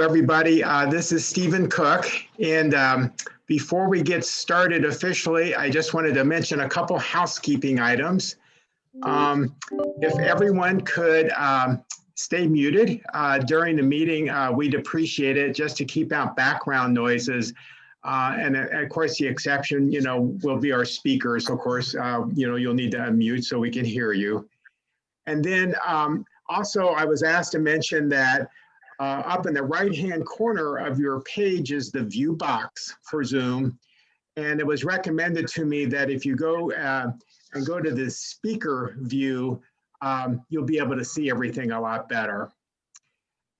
Everybody. This is Stephen Cook. And before we get started officially, I just wanted to mention a couple housekeeping items. If everyone could stay muted during the meeting, we'd appreciate it, just to keep out background noises. And of course, the exception, will be our speakers. Of course, you'll need to unmute so we can hear you. And then also, I was asked to mention that up in the right-hand corner of your page is the view box for Zoom. And it was recommended to me that if you go and go to the speaker view, you'll be able to see everything a lot better.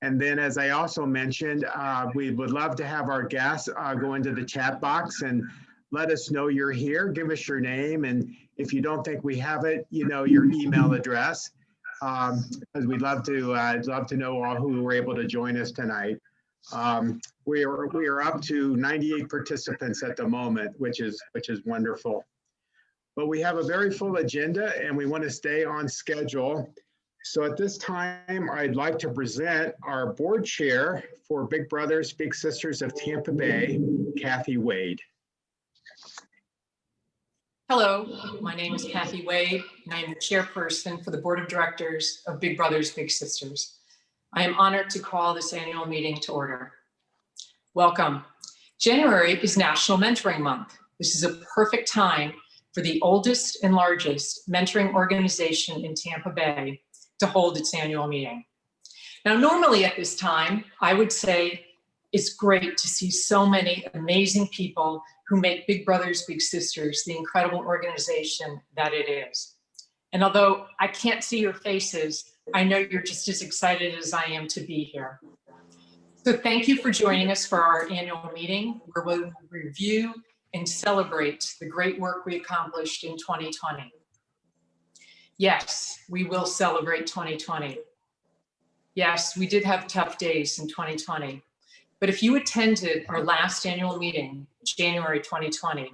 And then, as I also mentioned, we would love to have our guests go into the chat box and let us know you're here. Give us your name. And if you don't think we have it, your email address. Because we'd love to know all who were able to join us tonight. We are up to 98 participants at the moment, which is wonderful. But we have a very full agenda and we want to stay on schedule. So at this time, I'd like to present our board chair for Big Brothers Big Sisters of Tampa Bay, Kathy Wade. Hello, my name is Kathy Wade, and I am the chairperson for the Board of Directors of Big Brothers Big Sisters. I am honored to call this annual meeting to order. Welcome. January is National Mentoring Month. This is a perfect time for the oldest and largest mentoring organization in Tampa Bay to hold its annual meeting. Now, normally at this time, I would say it's great to see so many amazing people who make Big Brothers Big Sisters the incredible organization that it is. And although I can't see your faces, I know you're just as excited as I am to be here. So thank you for joining us for our annual meeting, where we'll review and celebrate the great work we accomplished in 2020. Yes, we will celebrate 2020. Yes, we did have tough days in 2020. But if you attended our last annual meeting, January 2020,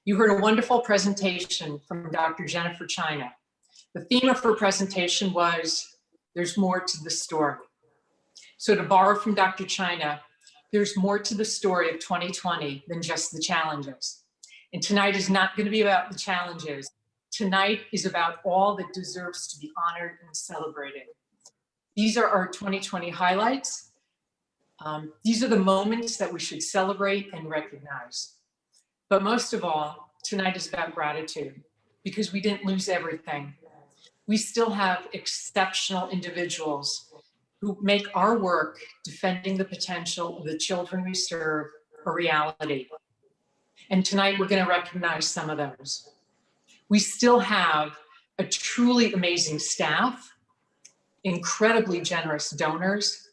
you heard a wonderful presentation from Dr. Jennifer China. The theme of her presentation was, there's more to the story. So to borrow from Dr. China, there's more to the story of 2020 than just the challenges. And tonight is not going to be about the challenges. Tonight is about all that deserves to be honored and celebrated. These are our 2020 highlights. These are the moments that we should celebrate and recognize. But most of all, tonight is about gratitude, because we didn't lose everything. We still have exceptional individuals who make our work defending the potential of the children we serve a reality. And tonight we're going to recognize some of those. We still have a truly amazing staff, incredibly generous donors,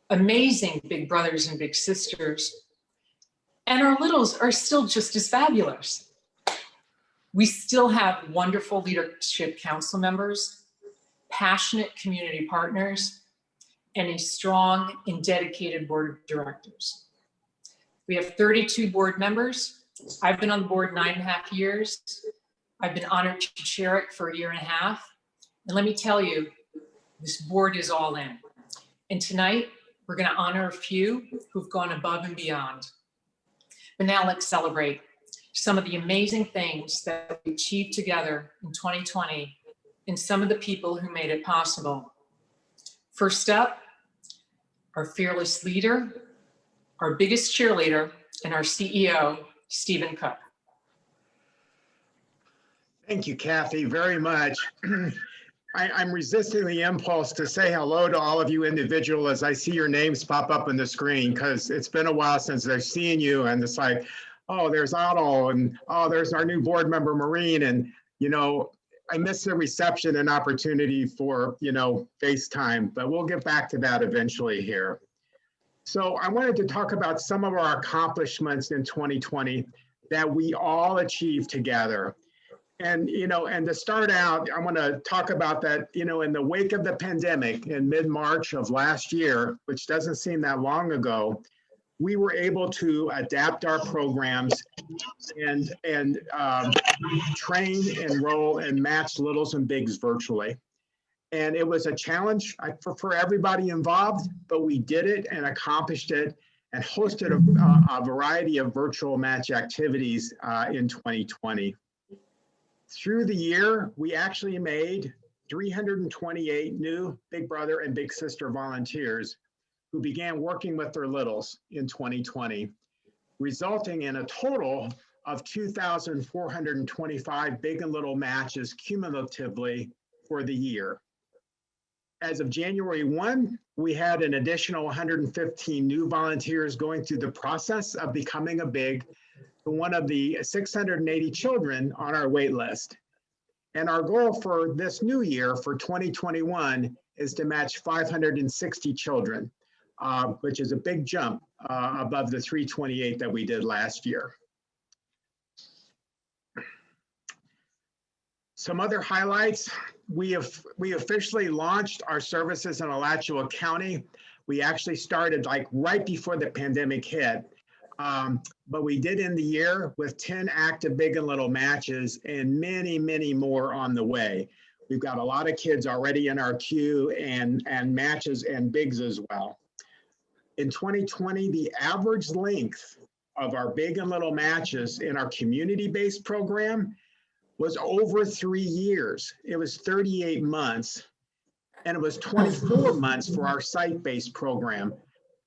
amazing big brothers and big sisters, and our littles are still just as fabulous. We still have wonderful leadership council members, passionate community partners, and a strong and dedicated board of directors. We have 32 board members. I've been on the board 9.5 years. I've been honored to chair it for 1.5 years. And let me tell you, this board is all in. And tonight, we're going to honor a few who've gone above and beyond. But now let's celebrate some of the amazing things that we achieved together in 2020 and some of the people who made it possible. First up, our fearless leader, our biggest cheerleader, and our CEO, Stephen Cook. Thank you, Kathy, very much. I'm resisting the impulse to say hello to all of you individuals as I see your names pop up on the screen, because it's been a while since I've seen you, and it's like, oh, there's Otto, and oh, there's our new board member, Maureen, and I missed the reception and opportunity for, FaceTime, but we'll get back to that eventually here. So I wanted to talk about some of our accomplishments in 2020 that we all achieved together. And, and to start out, I want to talk about that, in the wake of the pandemic in mid-March of last year, which doesn't seem that long ago, we were able to adapt our programs and train, enroll, and match littles and bigs virtually. And it was a challenge for everybody involved, but we did it and accomplished it and hosted a variety of virtual match activities in 2020. Through the year, we actually made 328 new Big Brother and Big Sister volunteers who began working with their littles in 2020, resulting in a total of 2,425 big and little matches cumulatively for the year. As of January 1, we had an additional 115 new volunteers going through the process of becoming a big, one of the 680 children on our wait list. And our goal for this new year, for 2021, is to match 560 children, which is a big jump above the 328 that we did last year. Some other highlights, we officially launched our services in Alachua County. We actually started like right before the pandemic hit, but we did end the year with 10 active big and little matches and many, many more on the way. We've got a lot of kids already in our queue and matches and bigs as well. In 2020, the average length of our big and little matches in our community-based program was over 3 years. It was 38 months, and it was 24 months for our site-based program,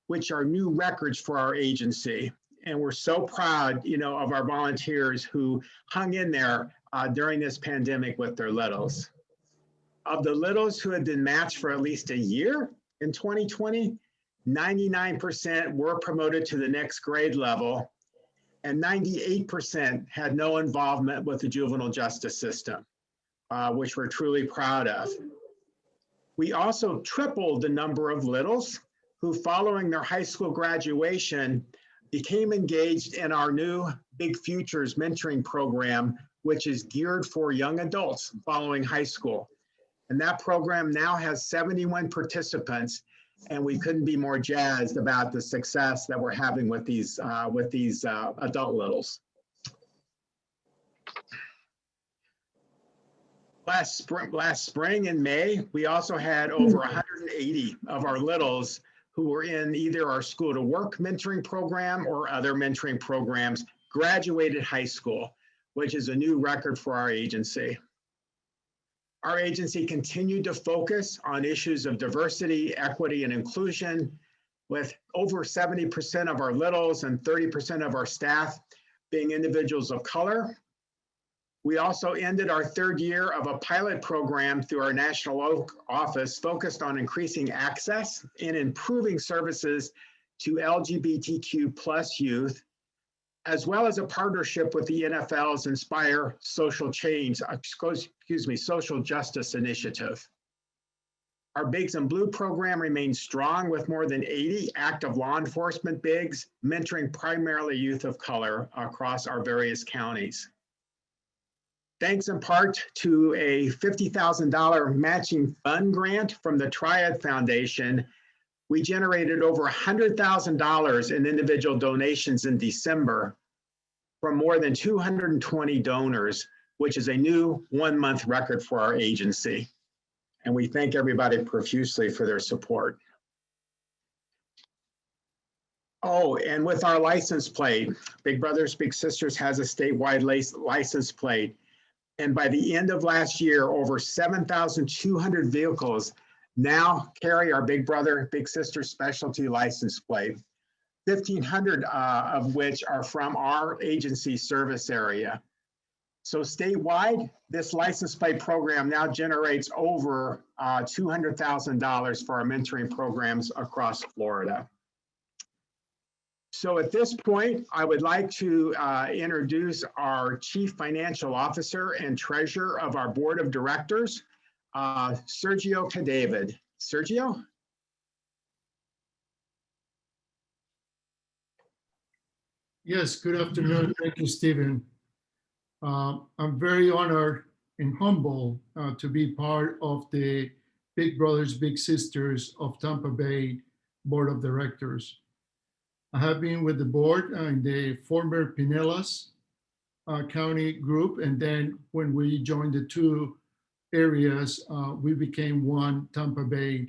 which are new records for our agency. And we're so proud, of our volunteers who hung in there during this pandemic with their littles. Of the littles who had been matched for at least a year in 2020, 99% were promoted to the next grade level, and 98% had no involvement with the juvenile justice system, which we're truly proud of. We also tripled the number of littles who, following their high school graduation, became engaged in our new Big Futures mentoring program, which is geared for young adults following high school. And that program now has 71 participants, and we couldn't be more jazzed about the success that we're having with these adult littles. Last spring in May, we also had over 180 of our littles who were in either our school to work mentoring program or other mentoring programs graduated high school, which is a new record for our agency. Our agency continued to focus on issues of diversity, equity, and inclusion, with over 70% of our littles and 30% of our staff being individuals of color. We also ended our third year of a pilot program through our national office focused on increasing access and improving services to LGBTQ+ youth, as well as a partnership with the NFL's Inspire Social Justice Initiative. Our Bigs in Blue program remains strong with more than 80 active law enforcement bigs, mentoring primarily youth of color across our various counties. Thanks in part to a $50,000 matching fund grant from the Triad Foundation, we generated over $100,000 in individual donations in December from more than 220 donors, which is a new 1-month record for our agency. And we thank everybody profusely for their support. Oh, and with our license plate, Big Brothers Big Sisters has a statewide license plate. And by the end of last year, over 7,200 vehicles now carry our Big Brother Big Sister specialty license plate, 1,500 of which are from our agency service area. So statewide, this license plate program now generates over $200,000 for our mentoring programs across Florida. So at this point, I would like to introduce our Chief Financial Officer and Treasurer of our Board of Directors, Sergio Cadavid. Sergio? Yes, good afternoon. Thank you, Stephen. I'm very honored and humbled to be part of the Big Brothers Big Sisters of Tampa Bay Board of Directors. I have been with the board in the former Pinellas County group, and then when we joined the two areas, we became one Tampa Bay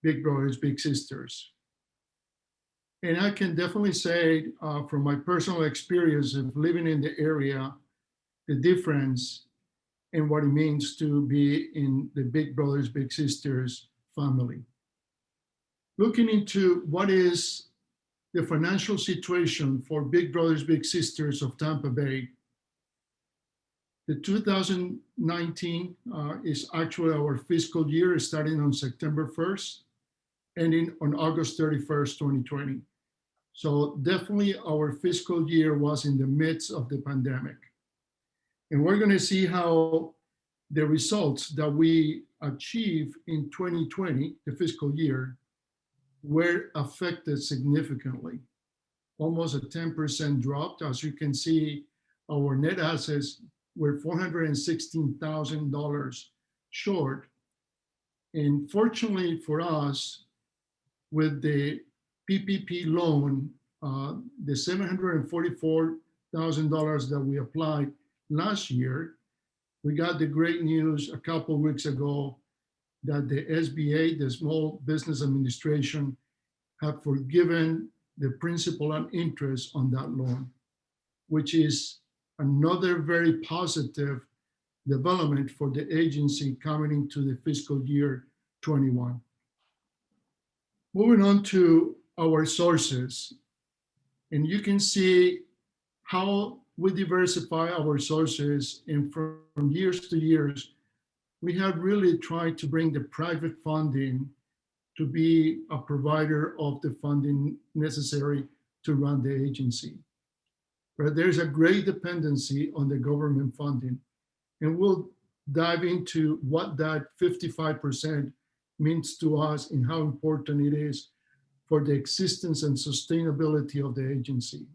Big Brothers Big Sisters. And I can definitely say from my personal experience of living in the area, the difference in what it means to be in the Big Brothers Big Sisters family. Looking into what is the financial situation for Big Brothers Big Sisters of Tampa Bay, the 2019 is actually our fiscal year, starting on September 1st, ending on August 31st, 2020. So definitely our fiscal year was in the midst of the pandemic. And we're going to see how the results that we achieved in 2020, the fiscal year, were affected significantly. Almost a 10% drop. As you can see, our net assets were $416,000 short. And fortunately for us, with the PPP loan, the $744,000 that we applied last year, we got the great news a couple of weeks ago that the SBA, the Small Business Administration, have forgiven the principal and interest on that loan, which is another very positive development for the agency coming into the fiscal year 21. Moving on to our sources, and you can see how we diversify our sources, and from years to years, we have really tried to bring the private funding to be a provider of the funding necessary to run the agency. But there's a great dependency on the government funding, and we'll dive into what that 55% means to us and how important it is for the existence and sustainability of the agency.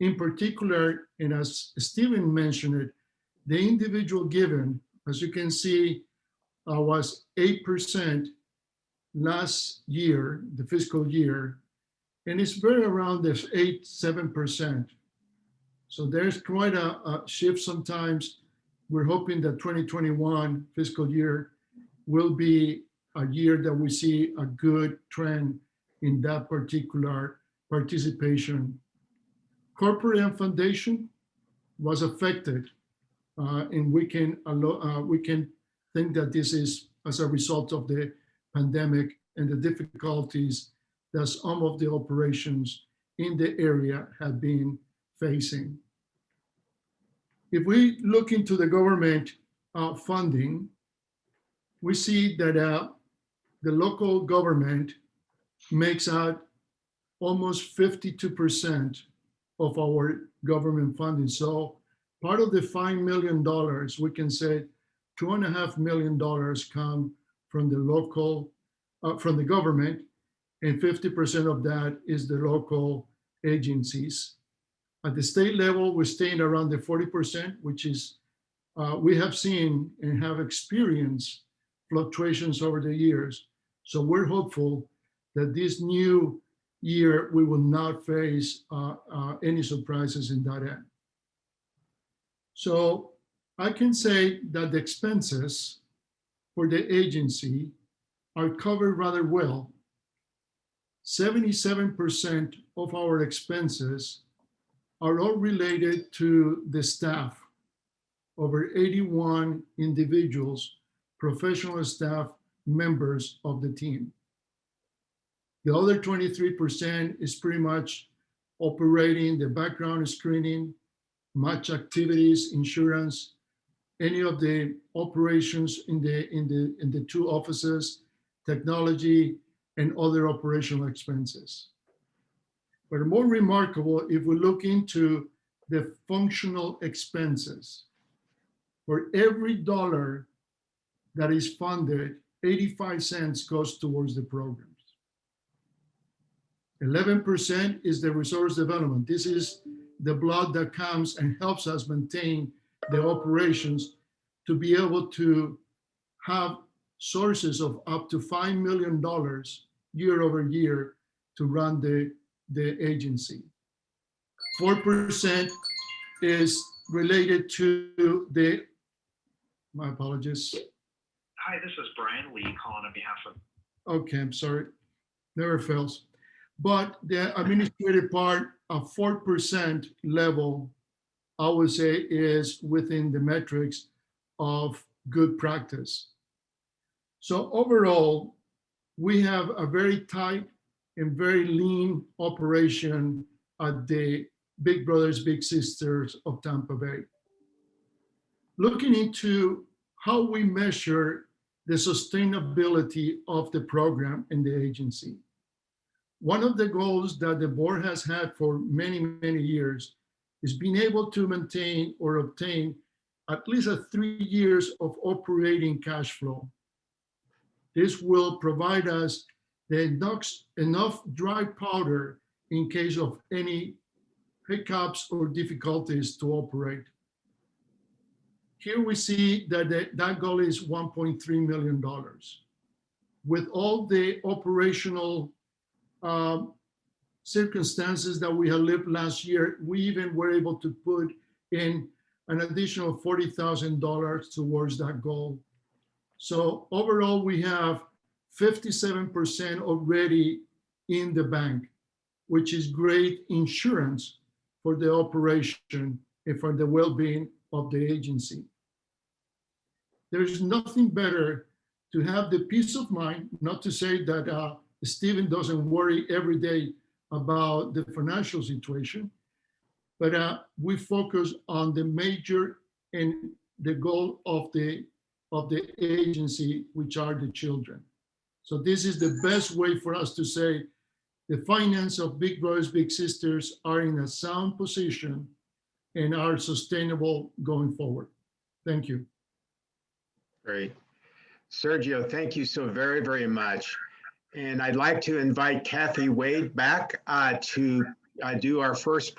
In particular, and as Stephen mentioned it, the individual given, as you can see, was 8% last year, the fiscal year, and it's very around this 7%. So there's quite a shift sometimes. We're hoping that 2021 fiscal year will be a year that we see a good trend in that particular participation. Corporate and foundation was affected, and we can think that this is as a result of the pandemic and the difficulties that some of the operations in the area have been facing. If we look into the government funding, we see that the local government makes out almost 52% of our government funding. So part of the $5 million, we can say $2.5 million come from the local, from the government, and 50% of that is the local agencies. At the state level, we're staying around the 40%, which is, we have seen and have experienced fluctuations over the years. So we're hopeful that this new year, we will not face any surprises in that end. So I can say that the expenses for the agency are covered rather well. 77% of our expenses are all related to the staff, over 81 individuals, professional staff members of the team. The other 23% is pretty much operating, the background screening, match activities, insurance, any of the operations in the two offices, technology, and other operational expenses. But more remarkable, if we look into the functional expenses, for every dollar that is funded, 85 cents goes towards the programs. 11% is the resource development. This is the blood that comes and helps us maintain the operations to be able to have sources of up to $5 million year over year to run the agency. 4% is related to the My apologies. Hi, this is Brian Lee calling on behalf of. Okay, I'm sorry. Never fails. But the administrative part, a 4% level, I would say, is within the metrics of good practice. So overall, we have a very tight and very lean operation at the Big Brothers Big Sisters of Tampa Bay. Looking into how we measure the sustainability of the program and the agency. One of the goals that the board has had for many, many years is being able to maintain or obtain at least 3 years of operating cash flow. This will provide us enough dry powder in case of any hiccups or difficulties to operate. Here we see that that goal is $1.3 million. With all the operational circumstances that we had lived last year, we even were able to put in an additional $40,000 towards that goal. So overall, we have 57% already in the bank, which is great insurance for the operation and for the well-being of the agency. There's nothing better to have the peace of mind, not to say that Stephen doesn't worry every day about the financial situation, but we focus on the major and the goal of the agency, which are the children. So this is the best way for us to say the finance of Big Brothers Big Sisters are in a sound position and are sustainable going forward. Thank you. Great. Sergio, thank you so very, very much. And I'd like to invite Kathy Wade back to do our first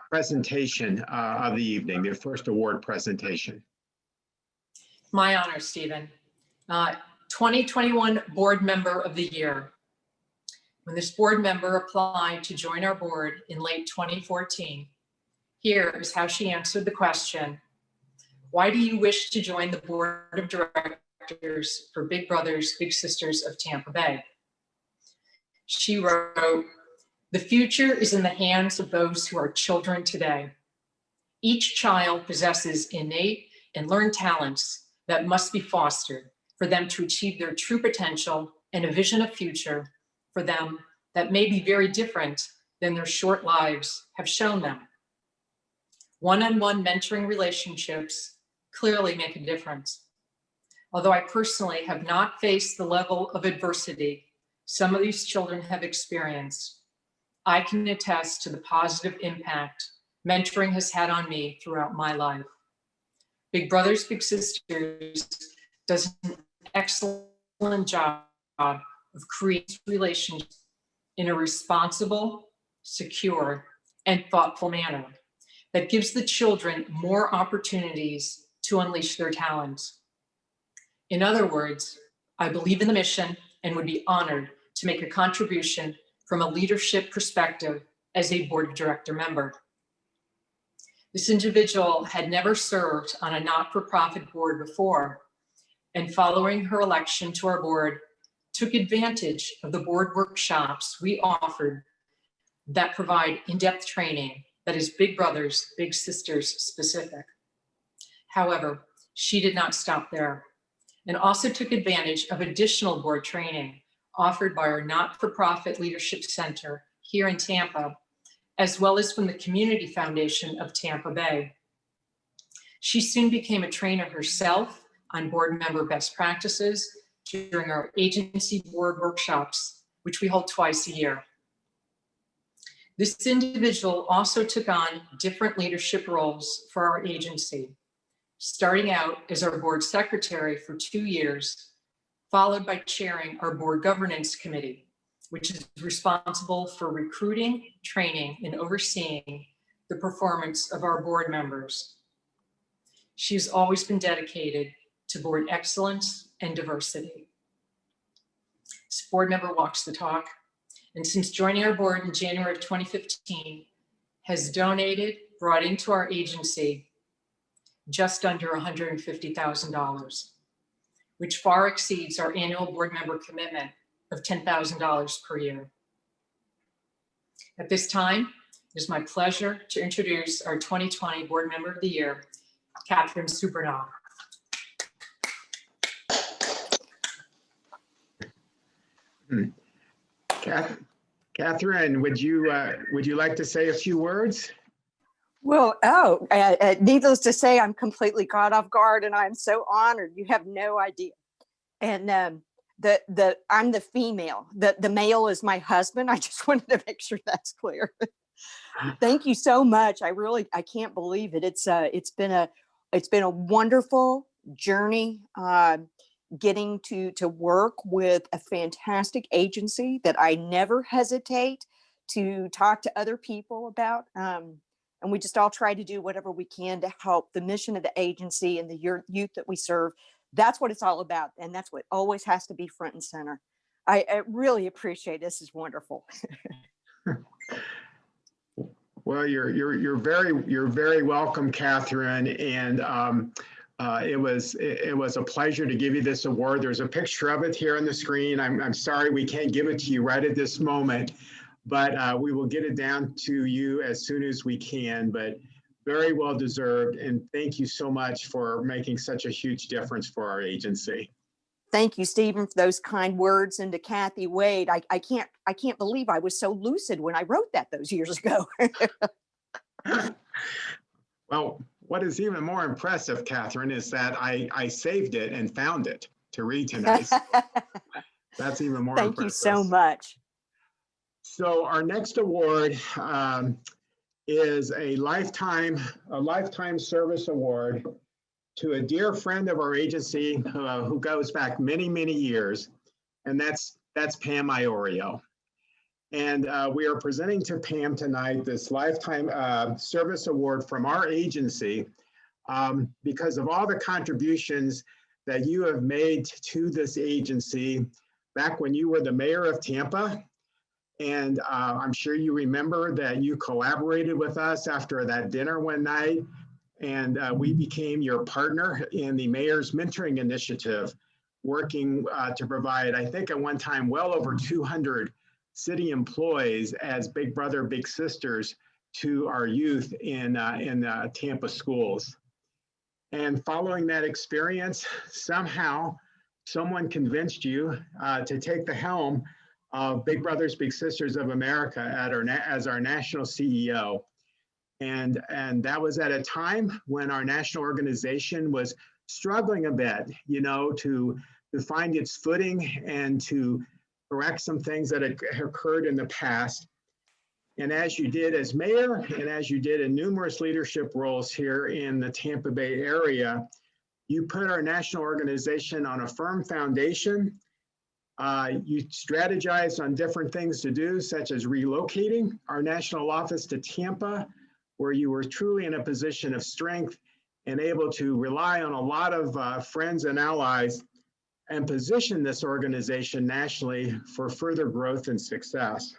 presentation of the evening, the first award presentation. My honor, Stephen. 2021 Board Member of the Year. When this board member applied to join our board in late 2014, here is how she answered the question, why do you wish to join the board of directors for Big Brothers Big Sisters of Tampa Bay? She wrote, the future is in the hands of those who are children today. Each child possesses innate and learned talents that must be fostered for them to achieve their true potential and a vision of future for them that may be very different than their short lives have shown them. One-on-one mentoring relationships clearly make a difference. Although I personally have not faced the level of adversity some of these children have experienced, I can attest to the positive impact mentoring has had on me throughout my life. Big Brothers Big Sisters does an excellent job of creating relationships in a responsible, secure, and thoughtful manner that gives the children more opportunities to unleash their talents. In other words, I believe in the mission and would be honored to make a contribution from a leadership perspective as a board of director member. This individual had never served on a not-for-profit board before, and following her election to our board, took advantage of the board workshops we offered that provide in-depth training that is Big Brothers Big Sisters specific. However, she did not stop there and also took advantage of additional board training offered by our not-for-profit leadership center here in Tampa, as well as from the Community Foundation of Tampa Bay. She soon became a trainer herself on board member best practices during our agency board workshops, which we hold twice a year. This individual also took on different leadership roles for our agency, starting out as our board secretary for 2 years, followed by chairing our board governance committee, which is responsible for recruiting, training, and overseeing the performance of our board members. She's always been dedicated to board excellence and diversity. This board member walks the talk, and since joining our board in January of 2015, has donated, brought into our agency just under $150,000, which far exceeds our annual board member commitment of $10,000 per year. At this time, it is my pleasure to introduce our 2020 Board Member of the Year, Catherine Supernaw. Catherine, would you like to say a few words? Well, needless to say, I'm completely caught off guard, and I'm so honored. You have no idea. And I'm the female. The male is my husband. I just wanted to make sure that's clear. Thank you so much. I can't believe it. It's been a wonderful journey. Getting to work with a fantastic agency that I never hesitate to talk to other people about. And we just all try to do whatever we can to help the mission of the agency and the youth that we serve. That's what it's all about. And that's what always has to be front and center. I really appreciate it. This is wonderful. Well, you're very welcome, Catherine. And it was a pleasure to give you this award. There's a picture of it here on the screen. I'm sorry we can't give it to you right at this moment, but we will get it down to you as soon as we can. But very well deserved, and thank you so much for making such a huge difference for our agency. Thank you, Stephen, for those kind words, and to Kathy Wade. I can't believe I was so lucid when I wrote that those years ago. Well, what is even more impressive, Catherine, is that I saved it and found it to read tonight. That's even more impressive. Thank you so much. So our next award is a lifetime service award to a dear friend of our agency who goes back many, many years, and that's Pam IORIO. And we are presenting to Pam tonight this lifetime service award from our agency because of all the contributions that you have made to this agency back when you were the mayor of Tampa. And I'm sure you remember that you collaborated with us after that dinner one night, and we became your partner in the Mayor's Mentoring Initiative, working to provide, I think at one time, well over 200 city employees as big brother, big sisters to our youth in Tampa schools. And following that experience, somehow someone convinced you to take the helm of Big Brothers Big Sisters of America as our national CEO. And that was at a time when our national organization was struggling a bit, to find its footing and to correct some things that had occurred in the past. And as you did as mayor, and as you did in numerous leadership roles here in the Tampa Bay area, you put our national organization on a firm foundation. You strategized on different things to do, such as relocating our national office to Tampa, where you were truly in a position of strength and able to rely on a lot of friends and allies and position this organization nationally for further growth and success.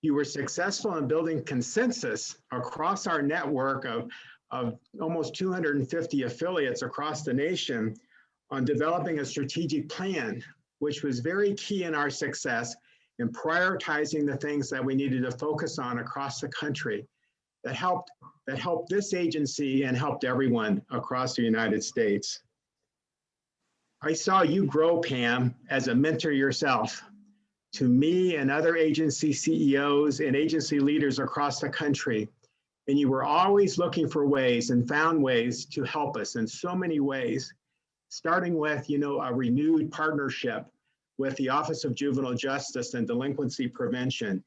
You were successful in building consensus across our network of almost 250 affiliates across the nation on developing a strategic plan, which was very key in our success in prioritizing the things that we needed to focus on across the country that helped this agency and helped everyone across the United States. I saw you grow, Pam, as a mentor yourself to me and other agency CEOs and agency leaders across the country. And you were always looking for ways and found ways to help us in so many ways, starting with, a renewed partnership with the Office of Juvenile Justice and Delinquency Prevention,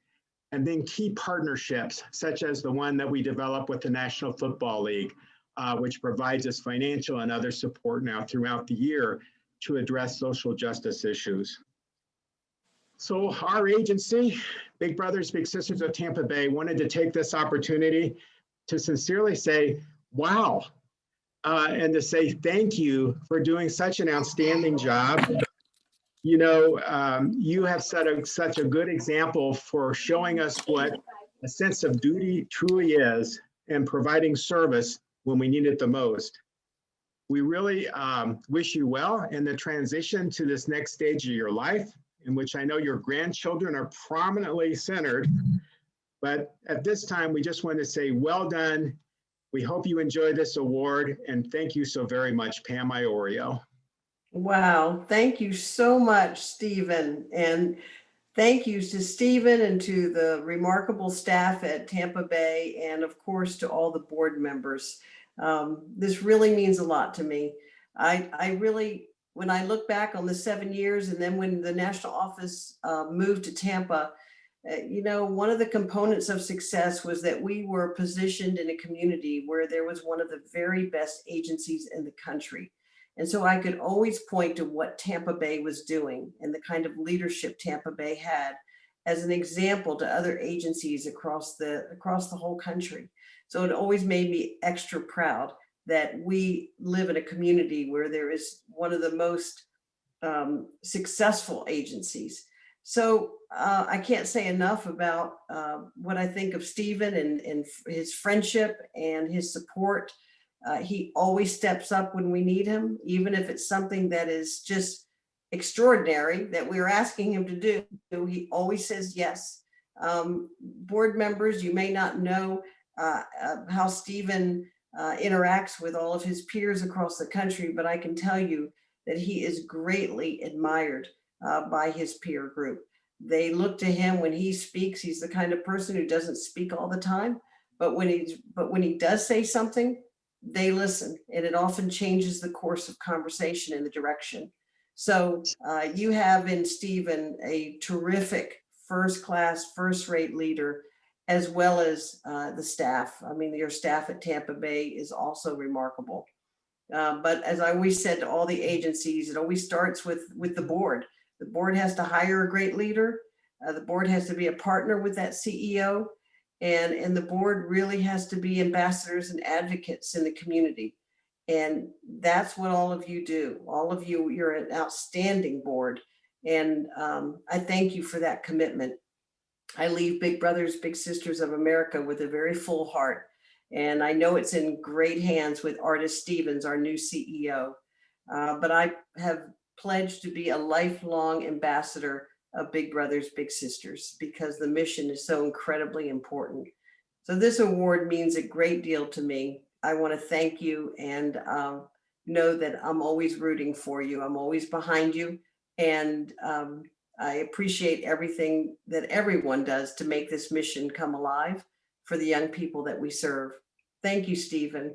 and then key partnerships, such as the one that we developed with the National Football League, which provides us financial and other support now throughout the year to address social justice issues. So our agency, Big Brothers Big Sisters of Tampa Bay, wanted to take this opportunity to sincerely say, wow, and to say thank you for doing such an outstanding job. You have set such a good example for showing us what a sense of duty truly is and providing service when we need it the most. We really wish you well in the transition to this next stage of your life, in which I know your grandchildren are prominently centered. But at this time, we just want to say, well done. We hope you enjoy this award, and thank you so very much, Pam IORIO. Wow, thank you so much, Stephen. And thank you to Stephen and to the remarkable staff at Tampa Bay, and of course to all the board members. This really means a lot to me. I really, when I look back on the 7 years, and then when the national office moved to Tampa, you know, one of the components of success was that we were positioned in a community where there was one of the very best agencies in the country. And so I could always point to what Tampa Bay was doing and the kind of leadership Tampa Bay had as an example to other agencies across the whole country. So it always made me extra proud that we live in a community where there is one of the most successful agencies. So I can't say enough about what I think of Stephen and his friendship and his support. He always steps up when we need him, even if it's something that is just extraordinary that we're asking him to do. He always says yes. Board members, you may not know how Stephen interacts with all of his peers across the country, but I can tell you that he is greatly admired by his peer group. They look to him when he speaks. He's the kind of person who doesn't speak all the time, but when he does say something, they listen, and it often changes the course of conversation and the direction. So you have in Stephen a terrific first-class, first-rate leader, as well as the staff. I mean, your staff at Tampa Bay is also remarkable. But as I always said to all the agencies, it always starts with the board. The board has to hire a great leader. The board has to be a partner with that CEO. And the board really has to be ambassadors and advocates in the community. And that's what all of you do. All of you, you're an outstanding board. And I thank you for that commitment. I leave Big Brothers, Big Sisters of America with a very full heart. And I know it's in great hands with Artis Stevens, our new CEO. But I have pledged to be a lifelong ambassador of Big Brothers, Big Sisters, because the mission is so incredibly important. So this award means a great deal to me. I want to thank you and know that I'm always rooting for you. I'm always behind you. And I appreciate everything that everyone does to make this mission come alive for the young people that we serve. Thank you, Stephen.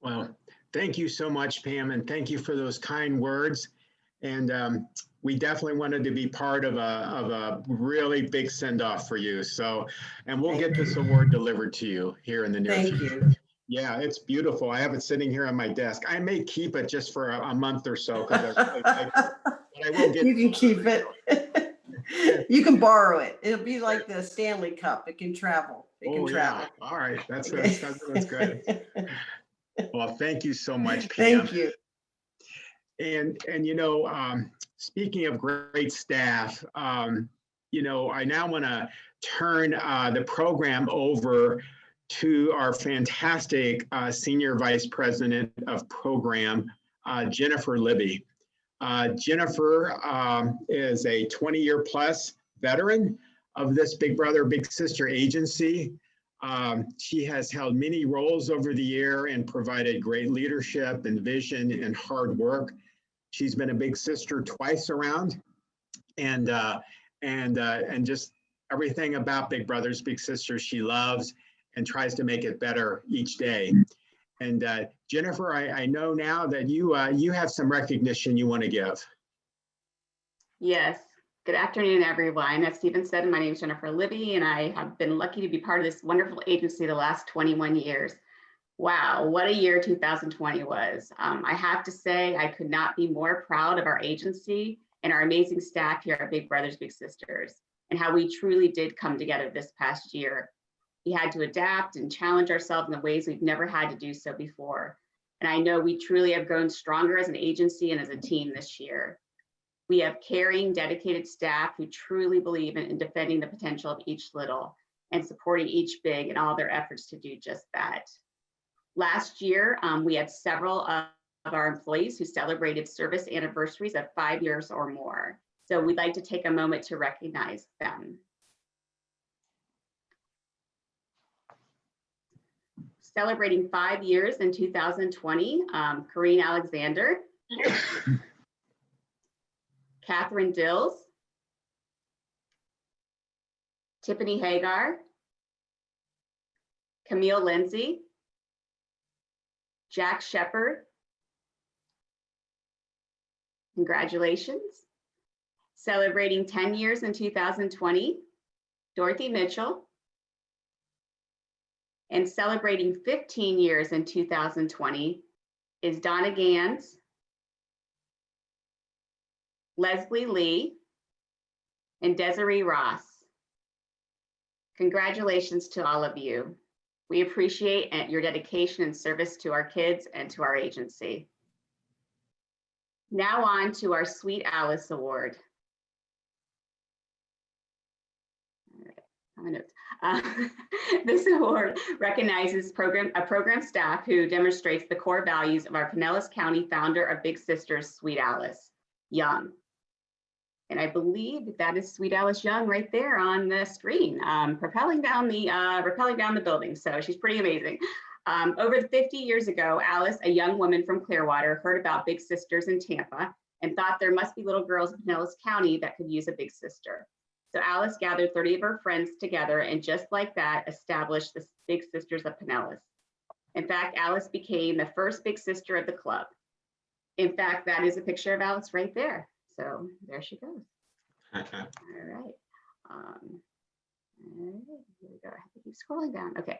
Well, thank you so much, Pam, and thank you for those kind words. And we definitely wanted to be part of a really big send-off for you. So, and we'll get this award delivered to you here in the near future. Thank you. Yeah, it's beautiful. I have it sitting here on my desk. I may keep it just for a month or so because I really like it. But I will get. You can keep it. You can borrow it. It'll be like the Stanley Cup. It can travel. It can travel. Yeah. All right. That's good. Well, thank you so much, Pam. Thank you. And you know, speaking of great staff, you know, I now want to turn the program over to our fantastic Senior Vice President of Program, Jennifer Libby. Jennifer is a 20-year plus veteran of this Big Brother, Big Sister agency. She has held many roles over the year and provided great leadership and vision and hard work. She's been a big sister twice around, and just everything about Big Brothers, Big Sisters she loves and tries to make it better each day. And Jennifer, I know now that you have some recognition you want to give. Yes. Good afternoon, everyone. As Stephen said, my name is Jennifer Libby, and I have been lucky to be part of this wonderful agency the last 21 years. Wow, what a year 2020 was. I have to say, I could not be more proud of our agency and our amazing staff here at Big Brothers, Big Sisters, and how we truly did come together this past year. We had to adapt and challenge ourselves in the ways we've never had to do so before. And I know we truly have grown stronger as an agency and as a team this year. We have caring, dedicated staff who truly believe in defending the potential of each little and supporting each big in all their efforts to do just that. Last year, we had several of our employees who celebrated service anniversaries of 5 years or more. So we'd like to take a moment to recognize them. Celebrating 5 years in 2020, Corrine Alexander, Catherine Dills, Tiffany Hagar, Camille Lindsay, Jack Shepard. Congratulations. Celebrating 10 years in 2020, Dorothy Mitchell. And celebrating 15 years in 2020 is Donna Gans, Leslie Lee, and Desiree Ross. Congratulations to all of you. We appreciate your dedication and service to our kids and to our agency. Now on to our Sweet Alice Award. All right, this award recognizes program staff who demonstrates the core values of our Pinellas County founder of Big Sisters, Sweet Alice Young. And I believe that is Sweet Alice Young right there on the screen, rappelling down the building. So she's pretty amazing. Over 50 years ago, Alice, a young woman from Clearwater, heard about Big Sisters in Tampa and thought there must be little girls in Pinellas County that could use a big sister. So Alice gathered 30 of her friends together and just like that, established the Big Sisters of Pinellas. In fact, Alice became the first big sister of the club. In fact, that is a picture of Alice right there. So there she goes. All right. Here we go. I have to keep scrolling down. Okay.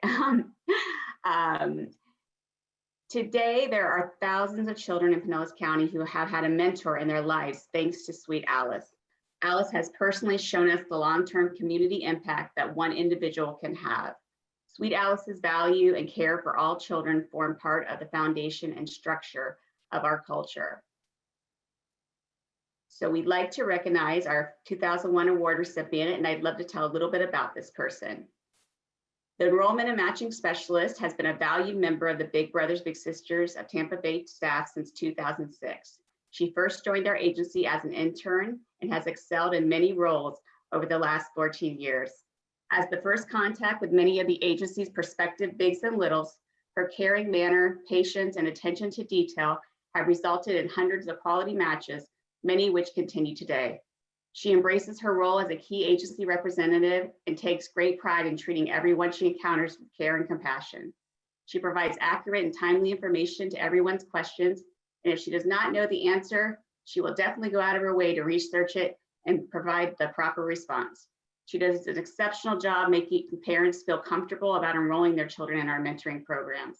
Today, there are thousands of children in Pinellas County who have had a mentor in their lives thanks to Sweet Alice. Alice has personally shown us the long-term community impact that one individual can have. Sweet Alice's value and care for all children form part of the foundation and structure of our culture. So we'd like to recognize our 2001 award recipient, and I'd love to tell a little bit about this person. The Enrollment and Matching Specialist has been a valued member of the Big Brothers Big Sisters of Tampa Bay staff since 2006. She first joined our agency as an intern and has excelled in many roles over the last 14 years. As the first contact with many of the agency's prospective bigs and littles, her caring manner, patience, and attention to detail have resulted in hundreds of quality matches, many which continue today. She embraces her role as a key agency representative and takes great pride in treating everyone she encounters with care and compassion. She provides accurate and timely information to everyone's questions, and if she does not know the answer, she will definitely go out of her way to research it and provide the proper response. She does an exceptional job making parents feel comfortable about enrolling their children in our mentoring programs.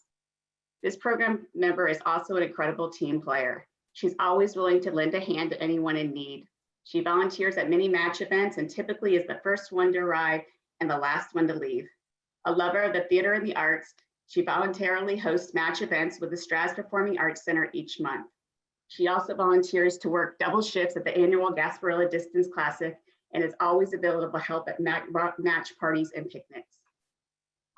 This program member is also an incredible team player. She's always willing to lend a hand to anyone in need. She volunteers at many match events and typically is the first one to arrive and the last one to leave. A lover of the theater and the arts, she voluntarily hosts match events with the Straz Performing Arts Center each month. She also volunteers to work double shifts at the annual Gasparilla Distance Classic and is always available to help at match parties and picnics.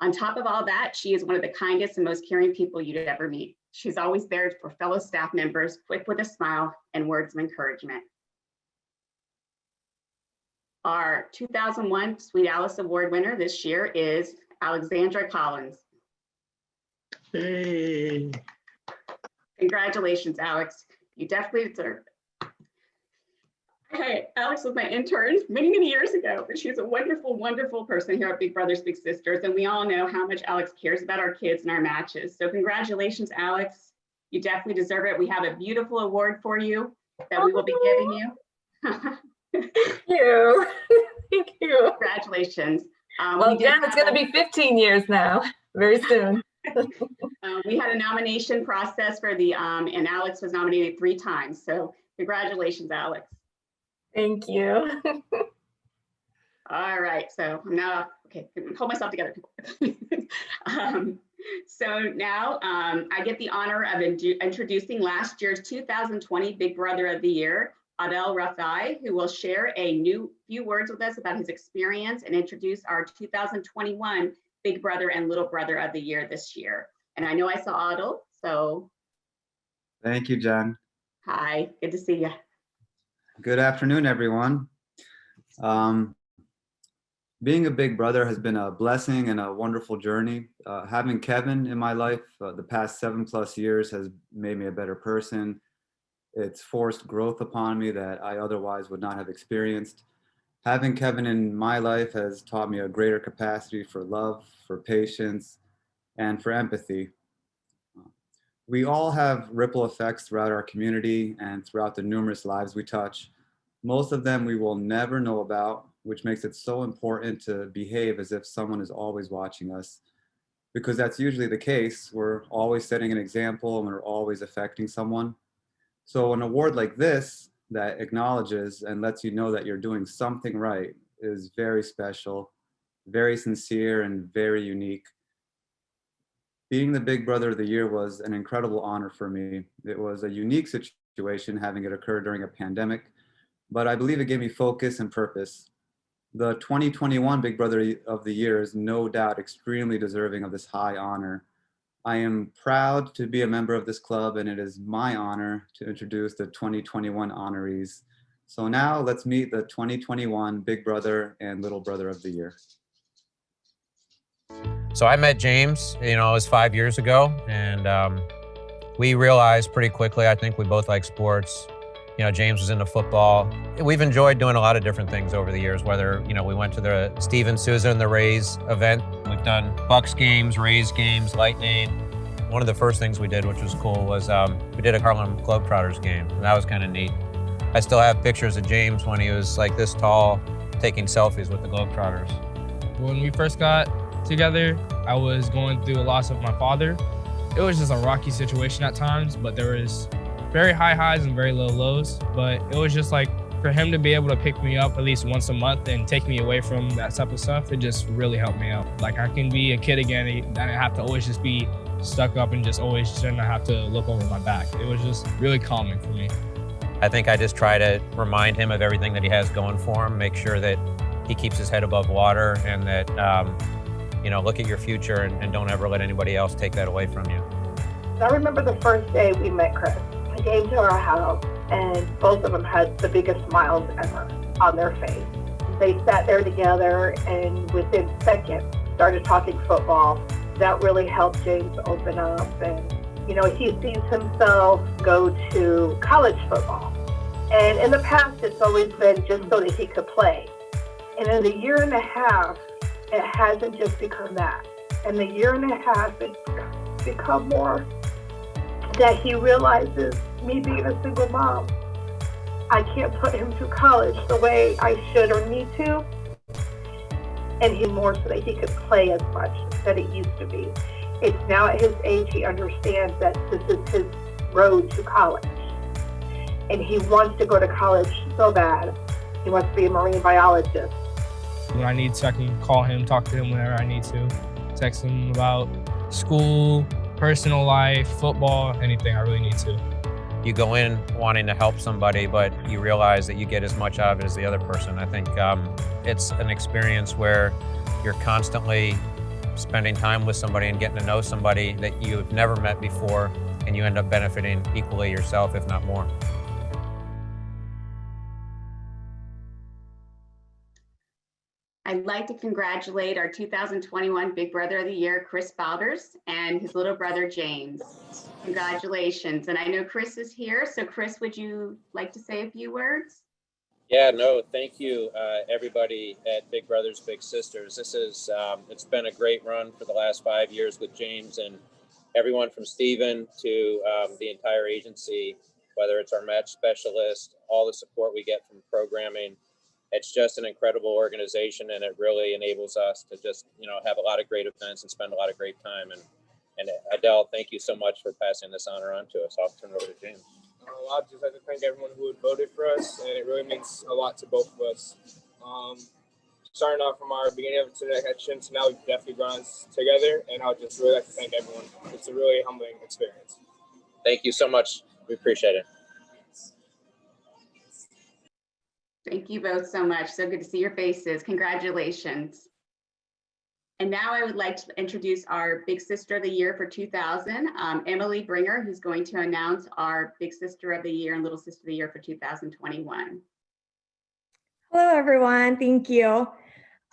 On top of all that, she is one of the kindest and most caring people you'd ever meet. She's always there for fellow staff members, quick with a smile and words of encouragement. Our 2001 Sweet Alice Award winner this year is Alexandra Collins. Hey. Congratulations, Alex. You definitely deserve it. Hey, Alex was my intern many, many years ago, but she's a wonderful, wonderful person here at Big Brothers Big Sisters, and we all know how much Alex cares about our kids and our matches. So congratulations, Alex. You definitely deserve it. We have a beautiful award for you that we will be giving you. Thank you. Thank you. Congratulations. Well, Jen, it's going to be 15 years now, very soon. We had a nomination process for the, and Alex was nominated 3 times. So congratulations, Alex. Thank you. All right, so now, okay, hold myself together. So now I get the honor of introducing last year's 2020 Big Brother of the Year, Adel Rafai, who will share a few words with us about his experience and introduce our 2021 Big Brother and Little Brother of the Year this year. And I know I saw Otto, so Thank you, Jen. hi, good to see you. Good afternoon, everyone. Being a big brother has been a blessing and a wonderful journey. Having Kevin in my life the past 7+ years has made me a better person. It's forced growth upon me that I otherwise would not have experienced. Having Kevin in my life has taught me a greater capacity for love, for patience, and for empathy. We all have ripple effects throughout our community and throughout the numerous lives we touch. Most of them we will never know about, which makes it so important to behave as if someone is always watching us. Because that's usually the case. We're always setting an example and we're always affecting someone. So an award like this that acknowledges and lets you know that you're doing something right is very special, very sincere, and very unique. Being the Big Brother of the Year was an incredible honor for me. It was a unique situation having it occur during a pandemic, but I believe it gave me focus and purpose. The 2021 Big Brother of the Year is no doubt extremely deserving of this high honor. I am proud to be a member of this club, and it is my honor to introduce the 2021 honorees. So now let's meet the 2021 Big Brother and Little Brother of the Year. So I met James, it was 5 years ago, and we realized pretty quickly, I think we both like sports. James was into football. We've enjoyed doing a lot of different things over the years, whether, we went to the Steven Souza and the Rays event. We've done Bucks games, Rays games, Lightning. One of the first things we did, which was cool, was we did a Harlem Globetrotters game, and that was kind of neat. I still have pictures of James when he was like this tall, taking selfies with the Globetrotters. When we first got together, I was going through a loss of my father. It was just a rocky situation at times, but there was very high highs and very low lows. But it was just like, for him to be able to pick me up at least once a month and take me away from that type of stuff, it just really helped me out. Like, I can be a kid again, and I have to always just be stuck up and just always shouldn't have to look over my back. It was just really calming for me. I think I just try to remind him of everything that he has going for him, make sure that he keeps his head above water, and that look at your future and don't ever let anybody else take that away from you. I remember the first day we met Chris. I came to our house and both of them had the biggest smiles ever on their face. They sat there together and within seconds started talking football. That really helped James open up, and he sees himself go to college football. And in the past, it's always been just so that he could play. And in a year and a half, it hasn't just become that. In the year and a half, it's become more that he realizes, me being a single mom, I can't put him through college the way I should or need to. And he more so that he could play as much that it used to be. It's now at his age, he understands that this is his road to college. And he wants to go to college so bad. He wants to be a marine biologist. When I need to, I can call him, talk to him whenever I need to, text him about school, personal life, football, anything I really need to. You go in wanting to help somebody, but you realize that you get as much out of it as the other person. I think it's an experience where you're constantly spending time with somebody and getting to know somebody that you've never met before, and you end up benefiting equally yourself, if not more. I'd like to congratulate our 2021 Big Brother of the Year, Chris Bowders, and his little brother, James. Congratulations. And I know Chris is here. So Chris, would you like to say a few words? Yeah, no, thank you, everybody at Big Brothers Big Sisters. This is, it's been a great run for the last 5 years with James and everyone from Steven to the entire agency, whether it's our match specialist, all the support we get from programming. It's just an incredible organization, and it really enables us to just, have a lot of great events and spend a lot of great time. And Adele, thank you so much for passing this honor on to us. I'll turn it over to James. I'd just like to thank everyone who had voted for us, and it really means a lot to both of us. Starting off from our beginning of the connection to now, we've definitely grown together, and I would just really like to thank everyone. It's a really humbling experience. Thank you so much. We appreciate it. Thank you both so much. So good to see your faces. Congratulations. And now I would like to introduce our Big Sister of the Year for 2000, Emily Bringer, who's going to announce our Big Sister of the Year and Little Sister of the Year for 2021. Hello, everyone. Thank you.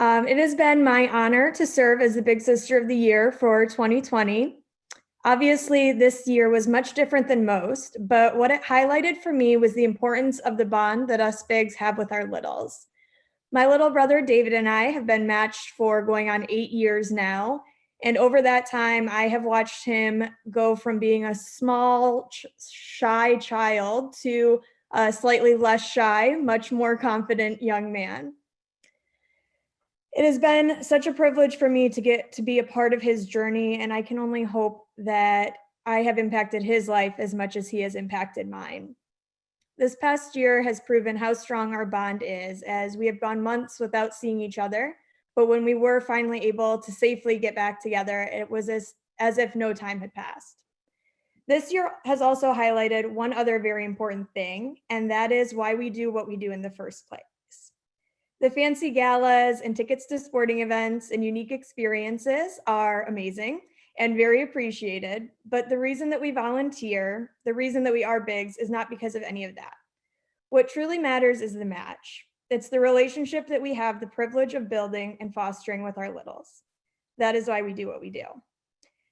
It has been my honor to serve as the Big Sister of the Year for 2020. Obviously, this year was much different than most, but what it highlighted for me was the importance of the bond that us bigs have with our littles. My little brother David and I have been matched for going on 8 years now. And over that time, I have watched him go from being a small, shy child to a slightly less shy, much more confident young man. It has been such a privilege for me to get to be a part of his journey, and I can only hope that I have impacted his life as much as he has impacted mine. This past year has proven how strong our bond is, as we have gone months without seeing each other, but when we were finally able to safely get back together, it was as if no time had passed. This year has also highlighted one other very important thing, and that is why we do what we do in the first place. The fancy galas and tickets to sporting events and unique experiences are amazing and very appreciated, but the reason that we volunteer, the reason that we are bigs, is not because of any of that. What truly matters is the match. It's the relationship that we have the privilege of building and fostering with our littles. That is why we do what we do.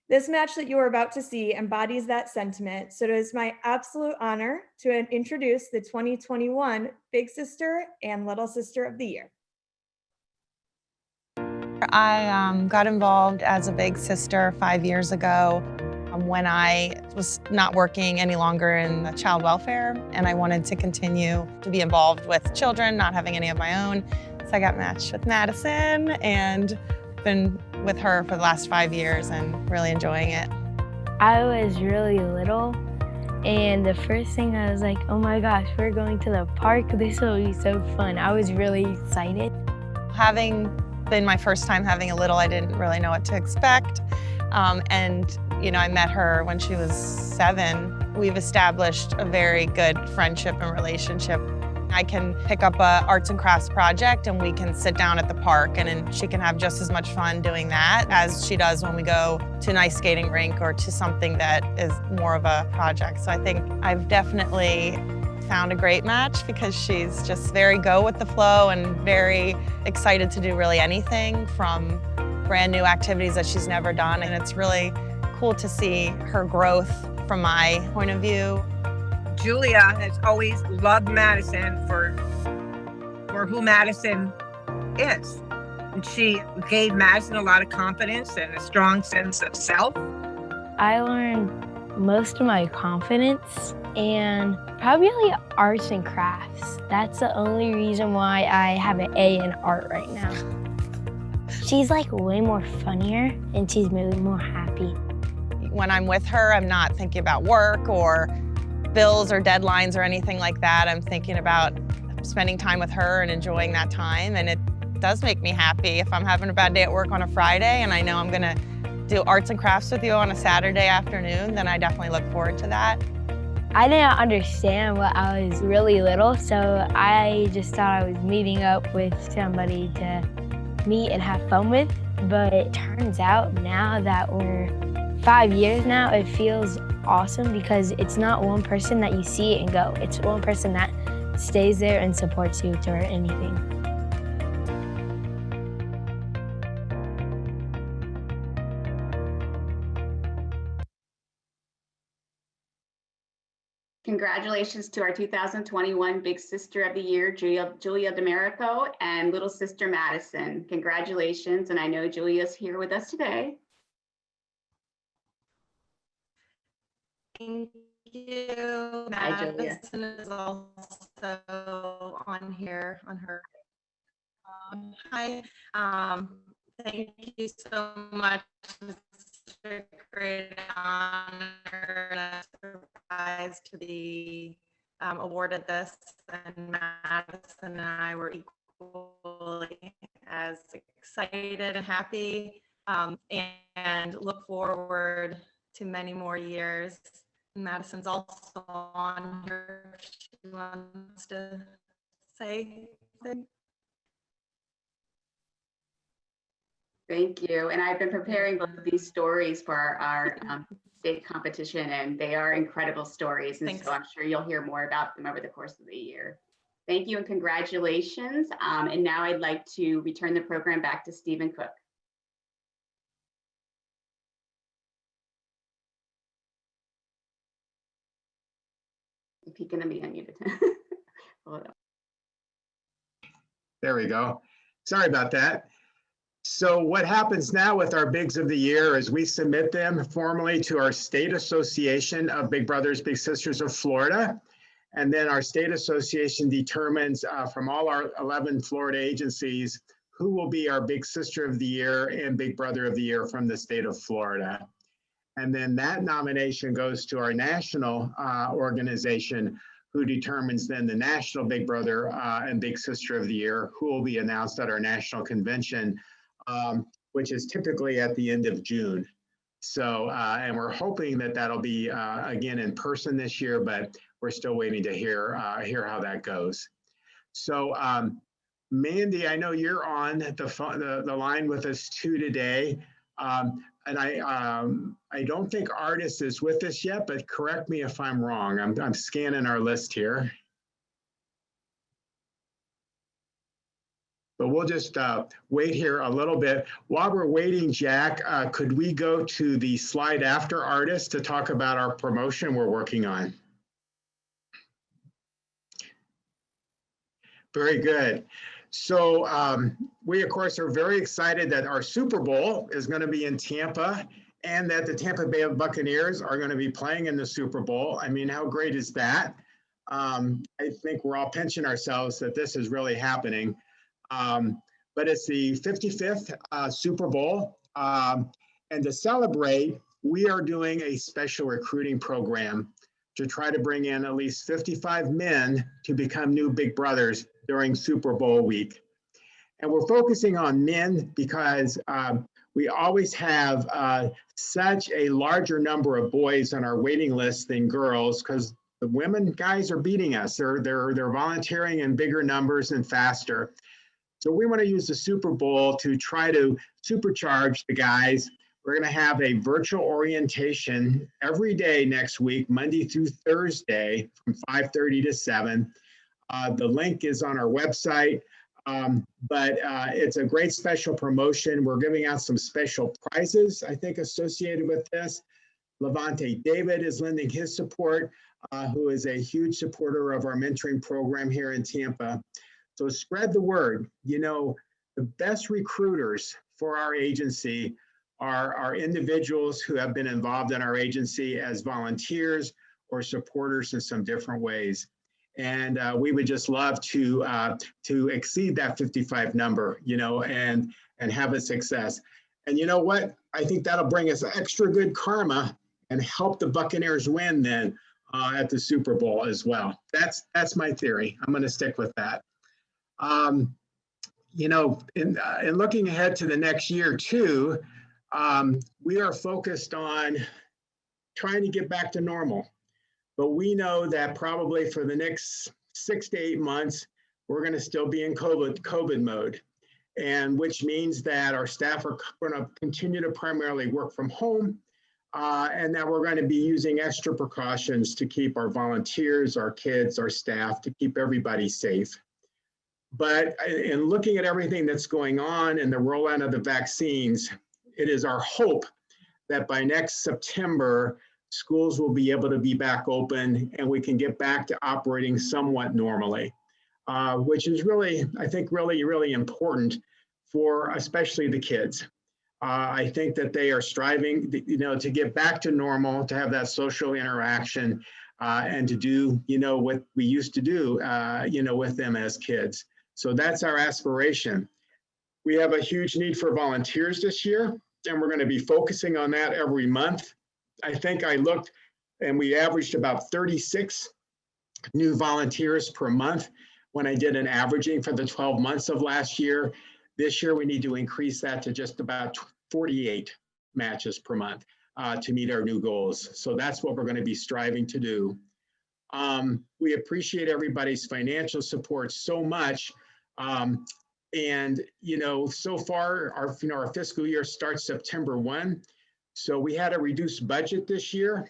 This match that you are about to see embodies that sentiment, so it is my absolute honor to introduce the 2021 Big Sister and Little Sister of the Year. I got involved as a Big Sister 5 years ago when I was not working any longer in the child welfare, and I wanted to continue to be involved with children, not having any of my own. So I got matched with Madison and been with her for the last 5 years and really enjoying it. I was really little, and the first thing I was like, oh my gosh, we're going to the park. This will be so fun. I was really excited. Having been my first time having a little, I didn't really know what to expect. And I met her when she was 7. We've established a very good friendship and relationship. I can pick up a arts and crafts project and we can sit down at the park and she can have just as much fun doing that as she does when we go to an ice skating rink or to something that is more of a project. So I think I've definitely found a great match because she's just very go with the flow and very excited to do really anything from brand new activities that she's never done. And it's really cool to see her growth from my point of view. Julia has always loved Madison for who Madison is. And she gave Madison a lot of confidence and a strong sense of self. I learned most of my confidence and probably arts and crafts. That's the only reason why I have an A in art right now. She's like way more funnier and she's way more happy. When I'm with her, I'm not thinking about work or bills or deadlines or anything like that. I'm thinking about spending time with her and enjoying that time. And it does make me happy. If I'm having a bad day at work on a Friday and I know I'm gonna do arts and crafts with you on a Saturday afternoon, then I definitely look forward to that. I didn't understand what I was really little, so I just thought I was meeting up with somebody to meet and have fun with. But it turns out now that we're 5 years now, it feels awesome because it's not one person that you see and go. It's one person that stays there and supports you through anything. Congratulations to our 2021 Big Sister of the Year, Julia DeMerico, and Little Sister Madison. Congratulations, and I know Julia's here with us today. Thank you. Madison is also on here on her. Hi. Thank you so much. It's a great honor and a surprise to be awarded this. And Madison and I were equally as excited and happy and look forward to many more years. Madison's also on here if she wants to say anything. Thank you. And I've been preparing both of these stories for our state competition, and they are incredible stories. And Thanks. so I'm sure you'll hear more about them over the course of the year. Thank you and congratulations. And now I'd like to return the program back to Stephen Cook. If he's going to be unmuted. Hold on. There we go. Sorry about that. So what happens now with our bigs of the year is we submit them formally to our State Association of Big Brothers Big Sisters of Florida. And then our state association determines from all our 11 Florida agencies who will be our Big Sister of the Year and Big Brother of the Year from the state of Florida. And then that nomination goes to our national organization, who determines then the national Big Brother and Big Sister of the Year, who will be announced at our national convention, which is typically at the end of June. So, and we're hoping that that'll be again in person this year, but we're still waiting to hear how that goes. So, Mandy, I know you're on the line with us too today. And I don't think Artis is with us yet, but correct me if I'm wrong. I'm scanning our list here. But we'll just wait here a little bit. While we're waiting, Jack, could we go to the slide after Artis to talk about our promotion we're working on? Very good. So we, of course, are very excited that our Super Bowl is going to be in Tampa and that the Tampa Bay Buccaneers are going to be playing in the Super Bowl. I mean, how great is that? I think we're all pinching ourselves that this is really happening. But it's the 55th Super Bowl. And to celebrate, we are doing a special recruiting program to try to bring in at least 55 men to become new Big Brothers during Super Bowl week. And we're focusing on men because we always have such a larger number of boys on our waiting list than girls, because the women guys are beating us. They're volunteering in bigger numbers and faster. So we want to use the Super Bowl to try to supercharge the guys. We're going to have a virtual orientation every day next week, Monday through Thursday from 5:30 to 7. The link is on our website, but it's a great special promotion. We're giving out some special prizes, I think, associated with this. Levante David is lending his support, who is a huge supporter of our mentoring program here in Tampa. So spread the word. You know, the best recruiters for our agency are individuals who have been involved in our agency as volunteers or supporters in some different ways. And we would just love to exceed that 55 number, you know, and have a success. And you know what? I think that'll bring us extra good karma and help the Buccaneers win then at the Super Bowl as well. That's my theory. I'm going to stick with that. You know, in looking ahead to the next year too, we are focused on trying to get back to normal. But we know that probably for the next 6 to 8 months, we're going to still be in COVID mode, and which means that our staff are going to continue to primarily work from home, and that we're going to be using extra precautions to keep our volunteers, our kids, our staff, to keep everybody safe. But in looking at everything that's going on and the rollout of the vaccines, it is our hope that by next September, schools will be able to be back open and we can get back to operating somewhat normally, which is really, I think, really important for especially the kids. I think that they are striving, you know, to get back to normal, to have that social interaction, and to do, you know, what we used to do, you know, with them as kids. So that's our aspiration. We have a huge need for volunteers this year, and we're going to be focusing on that every month. I think I looked and we averaged about 36 new volunteers per month when I did an averaging for the 12 months of last year. This year, we need to increase that to just about 48 matches per month to meet our new goals. So that's what we're going to be striving to do. We appreciate everybody's financial support so much. And, so far, our fiscal year starts September 1. So we had a reduced budget this year.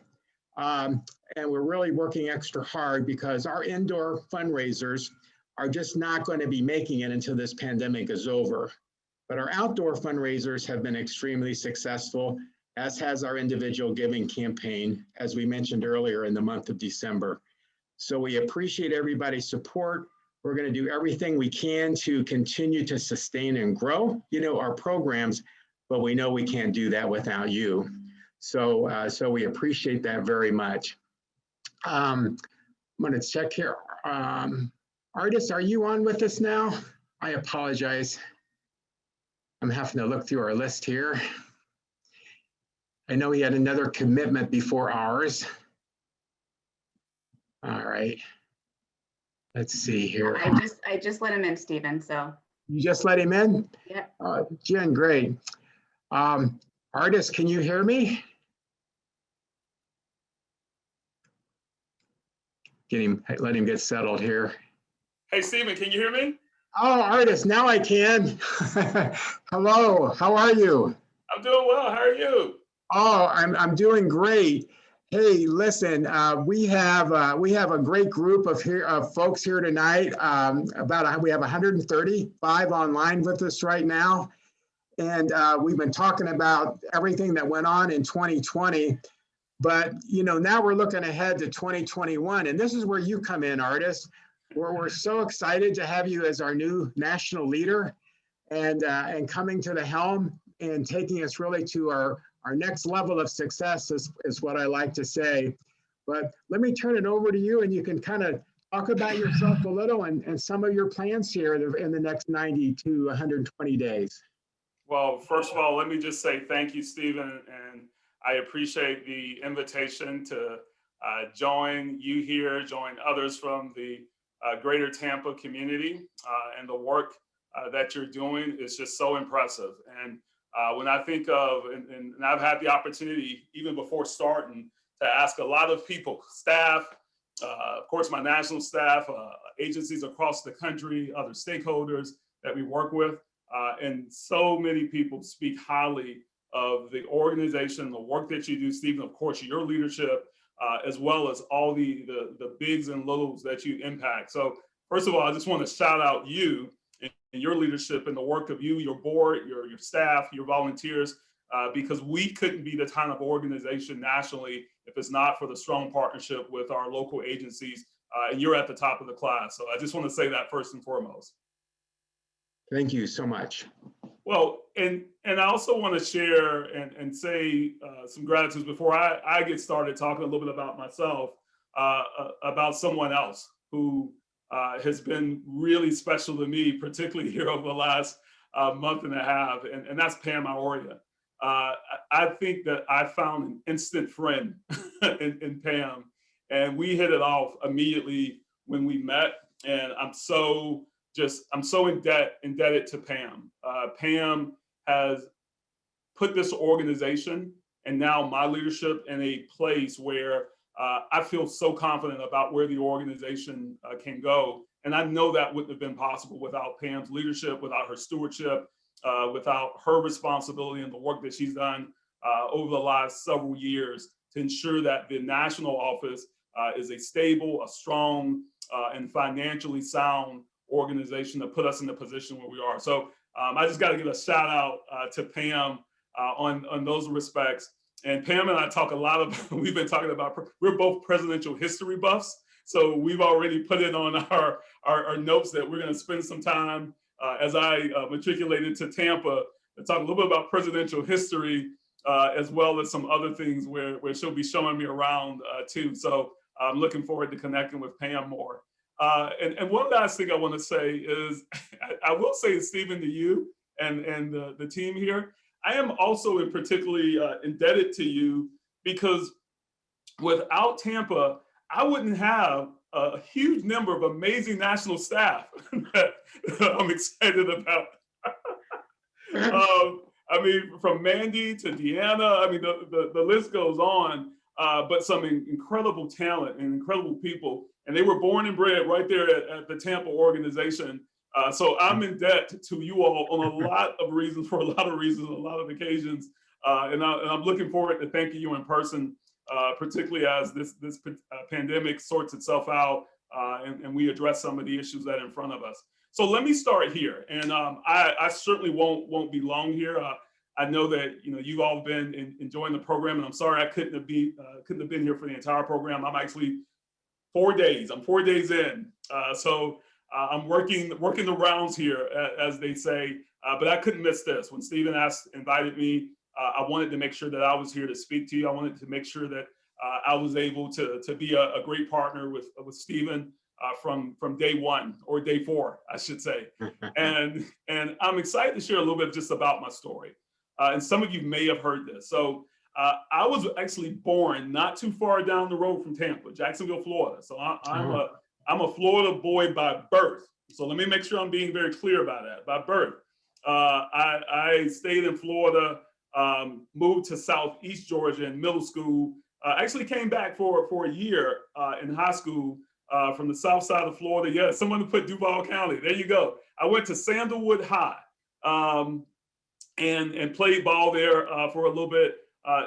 And we're really working extra hard because our indoor fundraisers are just not going to be making it until this pandemic is over. But our outdoor fundraisers have been extremely successful, as has our individual giving campaign, as we mentioned earlier in the month of December. So we appreciate everybody's support. We're going to do everything we can to continue to sustain and grow, our programs, but we know we can't do that without you. So we appreciate that very much. I'm going to check here. Artis, are you on with us now? I apologize. I'm having to look through our list here. I know he had another commitment before ours. All right. Let's see here. I just let him in, Stephen, so. You just let him in? Yeah. Jen, great. Artis, can you hear me? Let him get settled here. Hey, Stephen, can you hear me? Oh, Artis, now I can. Hello, how are you? I'm doing well. How are you? Oh, I'm doing great. Hey, listen, we have a great group of folks here tonight. We have 135 online with us right now, and we've been talking about everything that went on in 2020. But now we're looking ahead to 2021, and this is where you come in, Artis. We're so excited to have you as our new national leader, and coming to the helm and taking us really to our next level of success is what I like to say. But let me turn it over to you, and you can kind of talk about yourself a little and some of your plans here in the next 90 to 120 days. Well, first of all, let me just say thank you, Stephen, and I appreciate the invitation to join you here, join others from the greater Tampa community, and the work that you're doing is just so impressive. And when I think of, and I've had the opportunity even before starting to ask a lot of people, staff, of course, my national staff, agencies across the country, other stakeholders that we work with, and so many people speak highly of the organization, the work that you do, Stephen, of course, your leadership, as well as all the bigs and littles that you impact. So first of all, I just want to shout out you and your leadership and the work of you, your board, your staff, your volunteers, because we couldn't be the kind of organization nationally if it's not for the strong partnership with our local agencies, and you're at the top of the class. So I just want to say that first and foremost. Thank you so much. Well, and I also want to share and say some gratitude before I get started talking a little bit about myself, about someone else who has been really special to me, particularly here over the last month and a half, and that's Pam IORIO. I think that I found an instant friend in Pam, and we hit it off immediately when we met, and I'm so indebted to Pam. Pam has put this organization and now my leadership in a place where I feel so confident about where the organization can go. And I know that wouldn't have been possible without Pam's leadership, without her stewardship, without her responsibility and the work that she's done over the last several years to ensure that the national office is a stable, a strong, and financially sound organization to put us in the position where we are. So I just got to give a shout out to Pam on those respects. And Pam and I talk a lot about, we've been talking about, we're both presidential history buffs. So we've already put it on our notes that we're going to spend some time as I matriculated to Tampa to talk a little bit about presidential history, as well as some other things where she'll be showing me around too. So I'm looking forward to connecting with Pam more. And one last thing I want to say is, I will say, Stephen, to you and the team here, I am also particularly indebted to you because without Tampa, I wouldn't have a huge number of amazing national staff that I'm excited about. I mean, from Mandy to Deanna, I mean, the list goes on, but some incredible talent and incredible people. And they were born and bred right there at the Tampa organization. So I'm in debt to you all on a lot of reasons, for a lot of reasons, a lot of occasions. And I'm looking forward to thanking you in person, particularly as this pandemic sorts itself out and we address some of the issues that are in front of us. So let me start here. And I certainly won't be long here. I know that you've all been enjoying the program, and I'm sorry I couldn't have been here for the entire program. I'm actually 4 days. I'm 4 days in. So I'm working the rounds here, as they say, but I couldn't miss this. When Stephen invited me, I wanted to make sure that I was here to speak to you. I wanted to make sure that I was able to be a great partner with Stephen from day one, or day 4, I should say. And I'm excited to share a little bit just about my story. And some of you may have heard this. So I was actually born not too far down the road from Tampa, Jacksonville, Florida. So I'm a Florida boy by birth. So let me make sure I'm being very clear about that. By birth, I stayed in Florida, moved to Southeast Georgia in middle school. Actually came back for a year in high school from the south side of Florida. Yeah, someone put Duval County. There you go. I went to Sandalwood High and played ball there for a little bit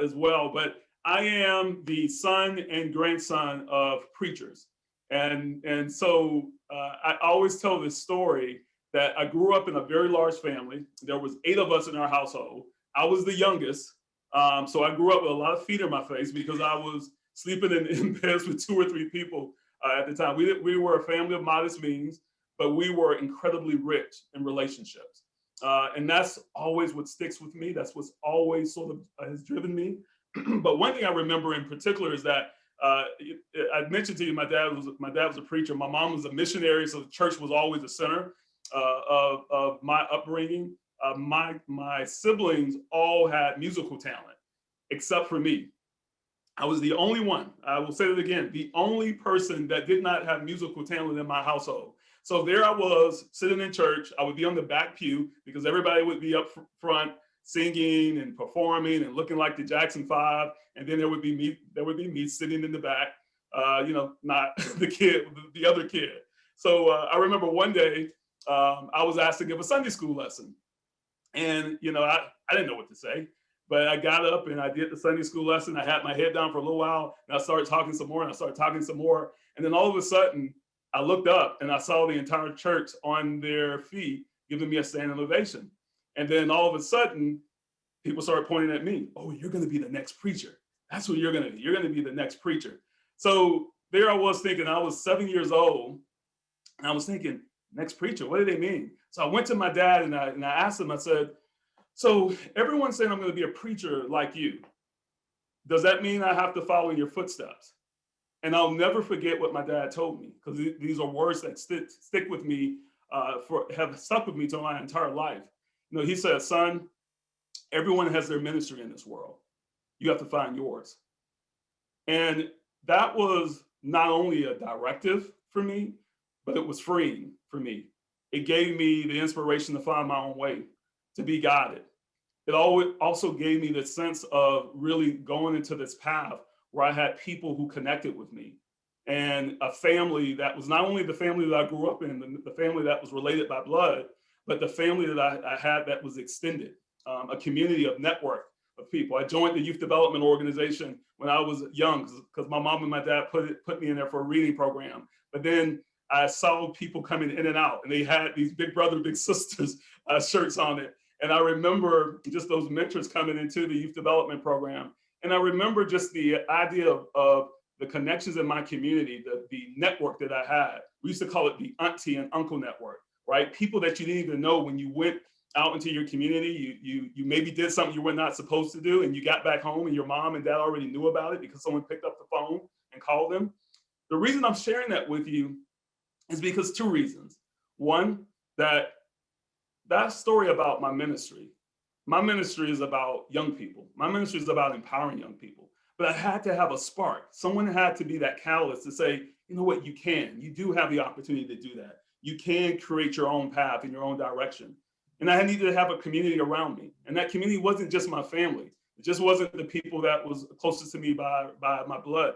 as well. But I am the son and grandson of preachers. And so I always tell this story that I grew up in a very large family. There was 8 of us in our household. I was the youngest. So I grew up with a lot of feet in my face because I was sleeping in beds with 2 or 3 people at the time. We were a family of modest means, but we were incredibly rich in relationships. And that's always what sticks with me. That's what's always sort of has driven me. But one thing I remember in particular is that I mentioned to you, my dad was a preacher. My mom was a missionary, so the church was always the center of my upbringing. My siblings all had musical talent, except for me. I was the only one, I will say it again, the only person that did not have musical talent in my household. So there I was sitting in church. I would be on the back pew because everybody would be up front singing and performing and looking like the Jackson 5. And then there would be me sitting in the back, not the other kid. So I remember one day I was asked to give a Sunday school lesson. And, I didn't know what to say, but I got up and I did the Sunday school lesson. I had my head down for a little while and I started talking some more and I started talking some more. And then all of a sudden I looked up and I saw the entire church on their feet giving me a standing ovation. And then all of a sudden people started pointing at me. Oh, you're going to be the next preacher. That's what you're going to be. You're going to be the next preacher. So there I was thinking, I was 7 years old and I was thinking, next preacher, what do they mean? So I went to my dad and I asked him, I said, so everyone's saying I'm going to be a preacher like you. Does that mean I have to follow in your footsteps? And I'll never forget what my dad told me, because these are words that stick with me, have stuck with me to my entire life. He said, son, everyone has their ministry in this world. You have to find yours. And that was not only a directive for me, but it was freeing for me. It gave me the inspiration to find my own way, to be guided. It also gave me the sense of really going into this path where I had people who connected with me, and a family that was not only the family that I grew up in, the family that was related by blood, but the family that I had that was extended, a community of network of people. I joined the youth development organization when I was young because my mom and my dad put me in there for a reading program. But then I saw people coming in and out, and they had these big brother, big sisters shirts on it. And I remember just those mentors coming into the youth development program. And I remember just the idea of the connections in my community, the network that I had. We used to call it the auntie and uncle network, right? People that you didn't even know when you went out into your community, you maybe did something you were not supposed to do, and you got back home and your mom and dad already knew about it because someone picked up the phone and called them. The reason I'm sharing that with you is because 2 reasons. One, that story about my ministry is about young people. My ministry is about empowering young people. But I had to have a spark. Someone had to be that catalyst to say, you know what, you do have the opportunity to do that. You can create your own path in your own direction. And I needed to have a community around me. And that community wasn't just my family. It just wasn't the people that was closest to me by my blood.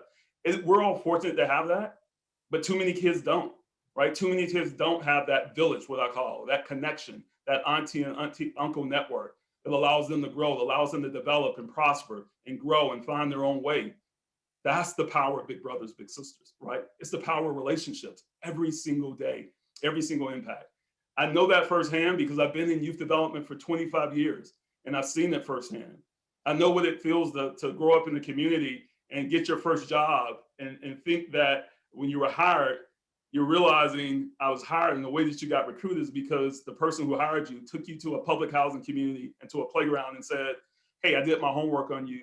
We're all fortunate to have that, but too many kids don't, right? Too many kids don't have that village, what I call that connection, that auntie and uncle network that allows them to grow, allows them to develop and prosper and grow and find their own way. That's the power of big brothers, big sisters, right? It's the power of relationships every single day, every single impact. I know that firsthand because I've been in youth development for 25 years and I've seen it firsthand. I know what it feels to grow up in the community and get your first job and think that when you were hired, you're realizing I was hired, and the way that you got recruited is because the person who hired you took you to a public housing community and to a playground and said, hey, I did my homework on you.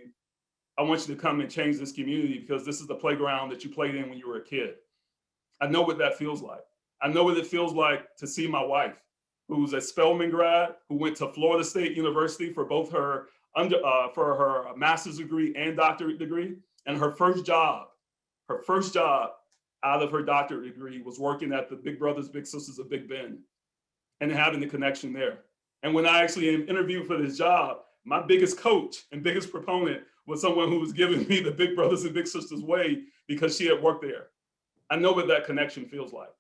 I want you to come and change this community because this is the playground that you played in when you were a kid. I know what that feels like. I know what it feels like to see my wife, who's a Spelman grad, who went to Florida State University for both her for her master's degree and doctorate degree, and her first job out of her doctorate degree was working at the Big Brothers Big Sisters of Big Bend and having the connection there. And when I actually interviewed for this job, my biggest coach and biggest proponent was someone who was giving me the Big Brothers and Big Sisters way because she had worked there. I know what that connection feels like.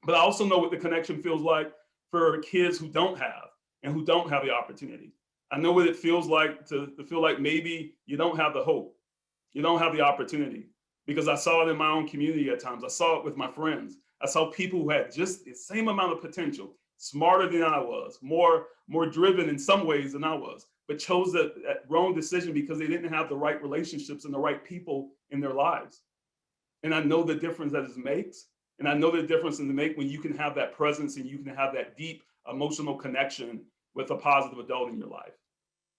But I also know what the connection feels like for kids who don't have and who don't have the opportunity. I know what it feels like to feel like maybe you don't have the hope, you don't have the opportunity, because I saw it in my own community at times. I saw it with my friends. I saw people who had just the same amount of potential, smarter than I was, more driven in some ways than I was, but chose that wrong decision because they didn't have the right relationships and the right people in their lives. And I know the difference that it makes. And I know the difference in the make when you can have that presence and you can have that deep emotional connection with a positive adult in your life.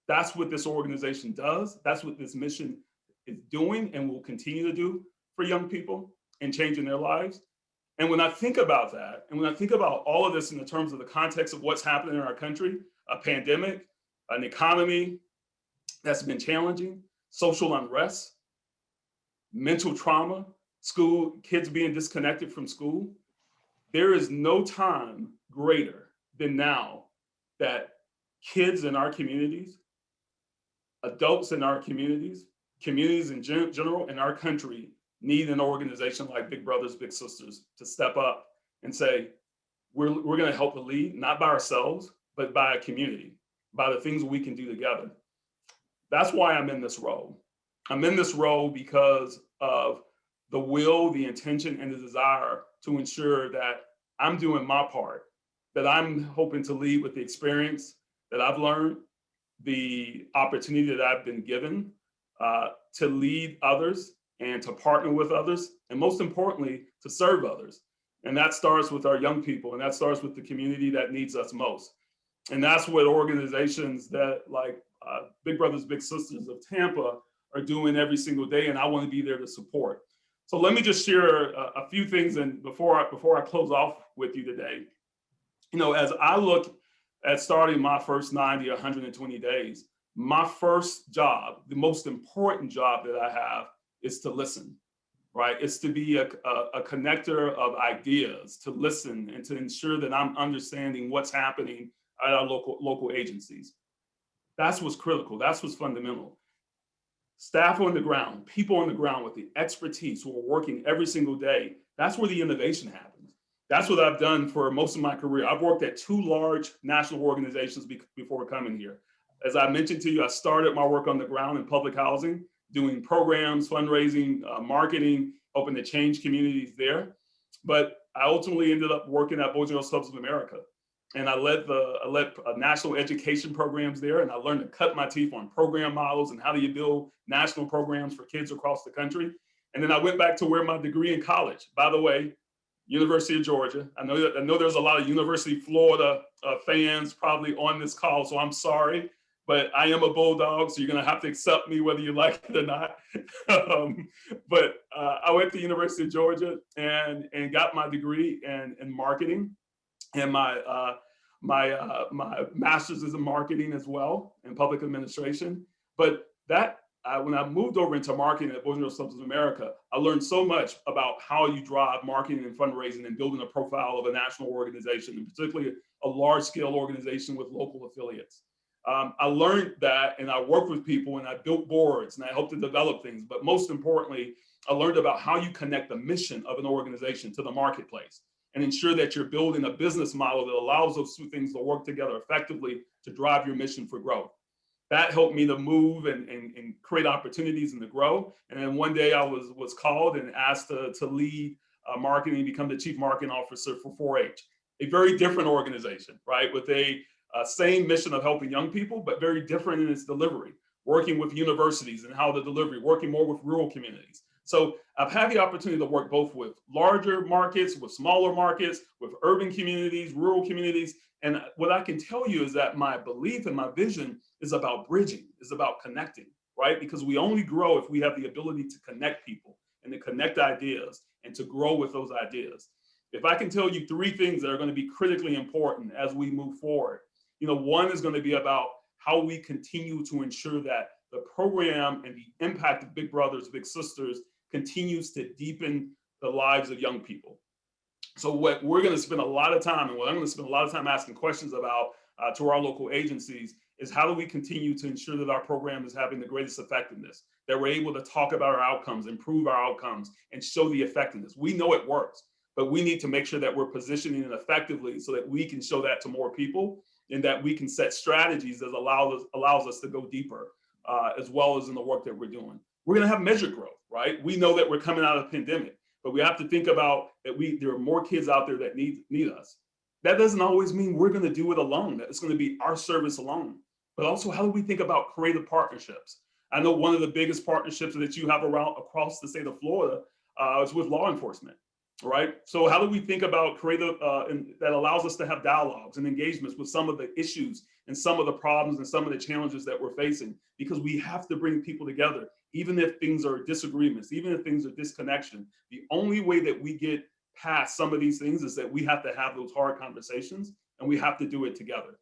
That's what this organization does. That's what this mission is doing and will continue to do for young people and changing their lives. And when I think about that, and when I think about all of this in the terms of the context of what's happening in our country, a pandemic, an economy that's been challenging, social unrest, mental trauma, school, kids being disconnected from school, there is no time greater than now that kids in our communities, adults in our communities, communities in general in our country need an organization like Big Brothers Big Sisters to step up and say, we're going to help the lead, not by ourselves, but by a community, by the things we can do together. That's why I'm in this role. I'm in this role because of the will, the intention, and the desire to ensure that I'm doing my part, that I'm hoping to lead with the experience that I've learned, the opportunity that I've been given to lead others and to partner with others, and most importantly, to serve others. And that starts with our young people, and that starts with the community that needs us most. And that's what organizations that like Big Brothers Big Sisters of Tampa are doing every single day, and I want to be there to support. So let me just share a few things, and before I close off with you today, you know, as I look at starting my first 90 or 120 days, my first job, the most important job that I have is to listen, right? It's to be a connector of ideas, to listen and to ensure that I'm understanding what's happening at our local agencies. That's what's critical. That's what's fundamental. Staff on the ground, people on the ground with the expertise who are working every single day, that's where the innovation happens. That's what I've done for most of my career. I've worked at 2 large national organizations before coming here. As I mentioned to you, I started my work on the ground in public housing, doing programs, fundraising, marketing, hoping to change communities there. But I ultimately ended up working at Boys and Girls Clubs of America. And I led national education programs there, and I learned to cut my teeth on program models and how do you build national programs for kids across the country. And then I went back to where my degree in college, by the way, University of Georgia. I know there's a lot of University of Florida fans probably on this call, so I'm sorry, but I am a Bulldog, so you're gonna have to accept me whether you like it or not. But I went to University of Georgia and got my degree in marketing. And my master's is in marketing as well, in public administration. But when I moved over into marketing at Boys and Girls Clubs of America, I learned so much about how you drive marketing and fundraising and building a profile of a national organization, and particularly a large-scale organization with local affiliates. I learned that, and I worked with people, and I built boards, and I helped to develop things. But most importantly, I learned about how you connect the mission of an organization to the marketplace. and ensure that you're building a business model that allows those two things to work together effectively to drive your mission for growth. That helped me to move and create opportunities and to grow. And then one day I was called and asked to lead marketing, become the chief marketing officer for 4-H, a very different organization, right? With a same mission of helping young people, but very different in its delivery, working with universities and how the delivery, working more with rural communities. So I've had the opportunity to work both with larger markets, with smaller markets, with urban communities, rural communities. And what I can tell you is that my belief and my vision is about bridging, is about connecting, right? Because we only grow if we have the ability to connect people and to connect ideas and to grow with those ideas. If I can tell you 3 things that are going to be critically important as we move forward, one is going to be about how we continue to ensure that the program and the impact of Big Brothers Big Sisters continues to deepen the lives of young people. So what we're going to spend a lot of time, and what I'm going to spend a lot of time asking questions about to our local agencies, is how do we continue to ensure that our program is having the greatest effectiveness, that we're able to talk about our outcomes, improve our outcomes, and show the effectiveness. We know it works, but we need to make sure that we're positioning it effectively so that we can show that to more people, and that we can set strategies that allows us to go deeper, as well as in the work that we're doing. We're going to have measured growth, right? We know that we're coming out of the pandemic, but we have to think about that there are more kids out there that need us. That doesn't always mean we're going to do it alone, that it's going to be our service alone. But also, how do we think about creative partnerships? I know one of the biggest partnerships that you have across the state of Florida is with law enforcement, right? So how do we think about creative that allows us to have dialogues and engagements with some of the issues and some of the problems and some of the challenges that we're facing? Because we have to bring people together, even if things are disagreements, even if things are disconnection. The only way that we get past some of these things is that we have to have those hard conversations, and we have to do it together.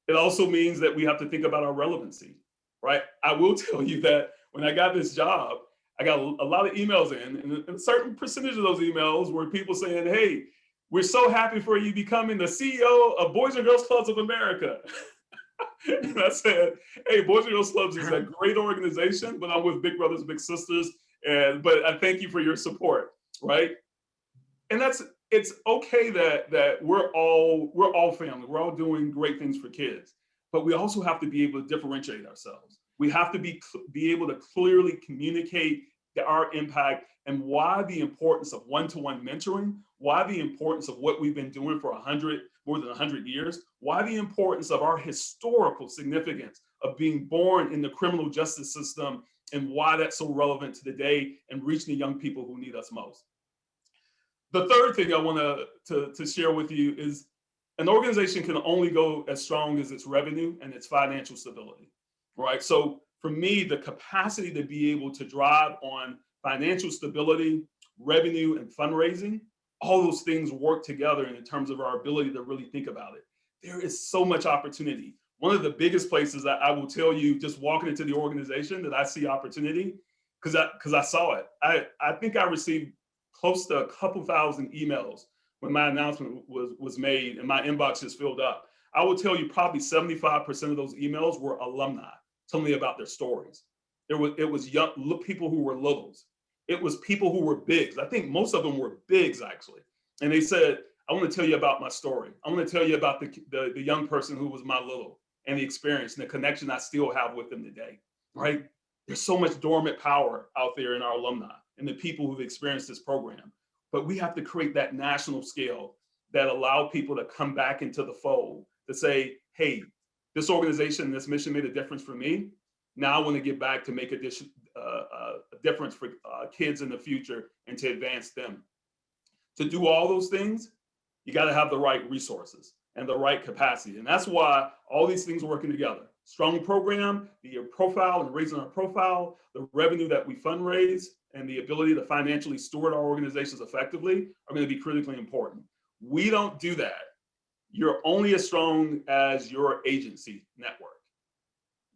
It also means that we have to think about our relevancy, right? I will tell you that when I got this job, I got a lot of emails in, and a certain percentage of those emails were people saying, hey, we're so happy for you becoming the CEO of Boys and Girls Clubs of America. And I said, hey, Boys and Girls Clubs is a great organization, but I'm with Big Brothers Big Sisters, but I thank you for your support, right? And it's okay that we're all family, we're all doing great things for kids, but we also have to be able to differentiate ourselves. We have to be able to clearly communicate our impact and why the importance of one-to-one mentoring, why the importance of what we've been doing for more than 100 years, why the importance of our historical significance of being born in the criminal justice system, and why that's so relevant to today and reaching the young people who need us most. The third thing I want to share with you is an organization can only go as strong as its revenue and its financial stability, right? So for me, the capacity to be able to drive on financial stability, revenue, and fundraising, all those things work together in terms of our ability to really think about it. There is so much opportunity. One of the biggest places that I will tell you, just walking into the organization, that I see opportunity, because I saw it. I think I received close to a couple thousand emails when my announcement was made, and my inbox just filled up. I will tell you probably 75% of those emails were alumni telling me about their stories. It was young people who were littles. It was people who were bigs. I think most of them were bigs, actually. And they said, I want to tell you about my story. I want to tell you about the young person who was my little, and the experience and the connection I still have with them today, right? There's so much dormant power out there in our alumni and the people who've experienced this program. But we have to create that national scale that allow people to come back into the fold, to say, hey, this organization, this mission made a difference for me. Now I want to get back to make a difference for kids in the future and to advance them. To do all those things, you got to have the right resources and the right capacity. And that's why all these things are working together. Strong program, the profile and raising our profile, the revenue that we fundraise, and the ability to financially steward our organizations effectively are going to be critically important. We don't do that. You're only as strong as your agency network.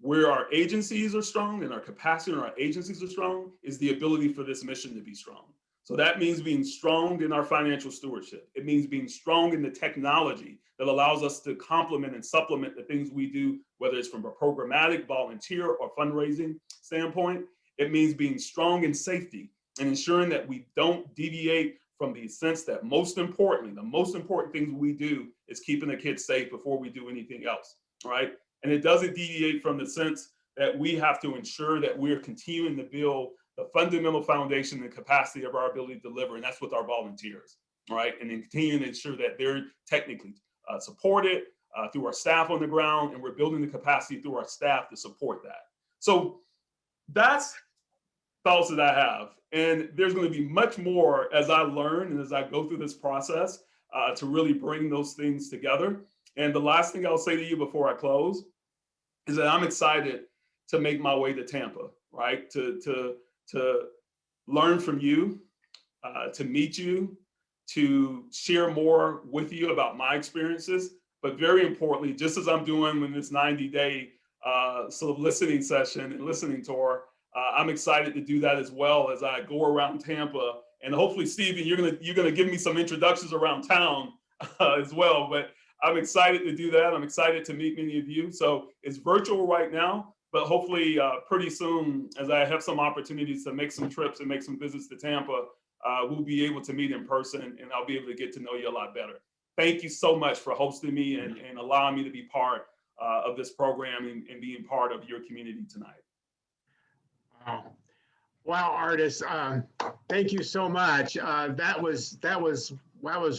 Where our agencies are strong and our capacity in our agencies are strong is the ability for this mission to be strong. So that means being strong in our financial stewardship. It means being strong in the technology that allows us to complement and supplement the things we do, whether it's from a programmatic, volunteer, or fundraising standpoint. It means being strong in safety and ensuring that we don't deviate from the sense that most importantly, the most important things we do is keeping the kids safe before we do anything else, right? And it doesn't deviate from the sense that we have to ensure that we're continuing to build the fundamental foundation and capacity of our ability to deliver, and that's with our volunteers, right? And then continuing to ensure that they're technically supported through our staff on the ground, and we're building the capacity through our staff to support that. So that's thoughts that I have. And there's going to be much more as I learn and as I go through this process to really bring those things together. And the last thing I'll say to you before I close is that I'm excited to make my way to Tampa, right? To learn from you, to meet you, to share more with you about my experiences. But very importantly, just as I'm doing in this 90-day sort of listening session and listening tour, I'm excited to do that as well as I go around Tampa. And hopefully, Stephen, you're gonna give me some introductions around town as well. But I'm excited to do that. I'm excited to meet many of you. So it's virtual right now, but hopefully pretty soon, as I have some opportunities to make some trips and make some visits to Tampa, we'll be able to meet in person, and I'll be able to get to know you a lot better. Thank you so much for hosting me and allowing me to be part of this program and being part of your community tonight. Wow, Artis, thank you so much. That was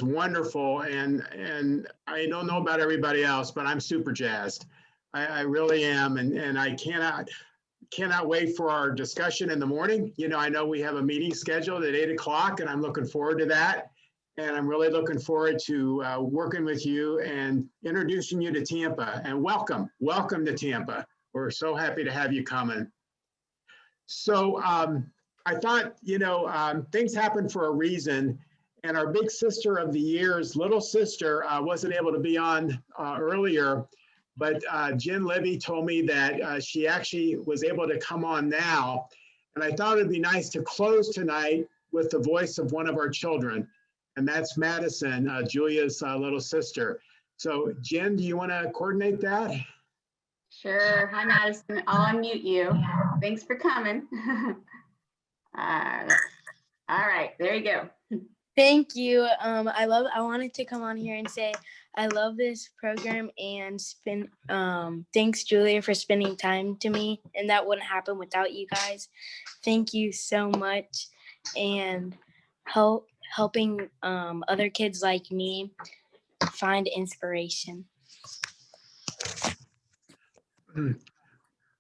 wonderful, and I don't know about everybody else, but I'm super jazzed. I really am, and I cannot wait for our discussion in the morning. You know, I know we have a meeting scheduled at 8 o'clock, and I'm looking forward to that. And I'm really looking forward to working with you and introducing you to Tampa. And welcome to Tampa. We're so happy to have you coming. So I thought, you know, things happen for a reason. And our big sister of the year's little sister wasn't able to be on earlier, but Jen Libby told me that she actually was able to come on now. And I thought it'd be nice to close tonight with the voice of one of our children. And that's Madison, Julia's little sister. So Jen, do you want to coordinate that? Sure. Hi, Madison. I'll unmute you. Thanks for coming. All right, there you go. Thank you. I wanted to come on here and say I love this program and thanks Julia for spending time to me, and that wouldn't happen without you guys. Thank you so much, and helping other kids like me find inspiration.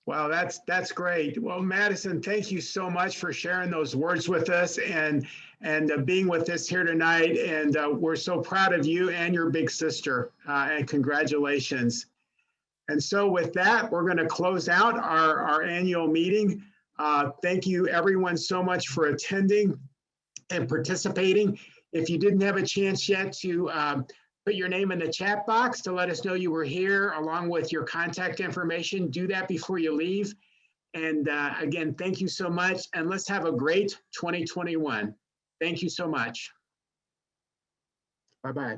Well, that's great. Well, Madison, thank you so much for sharing those words with us and being with us here tonight. And we're so proud of you and your big sister. And congratulations. And so with that, we're going to close out our annual meeting. Thank you, everyone, so much for attending and participating. If you didn't have a chance yet to put your name in the chat box to let us know you were here, along with your contact information, do that before you leave. And again, thank you so much. And let's have a great 2021. Thank you so much. Bye-bye.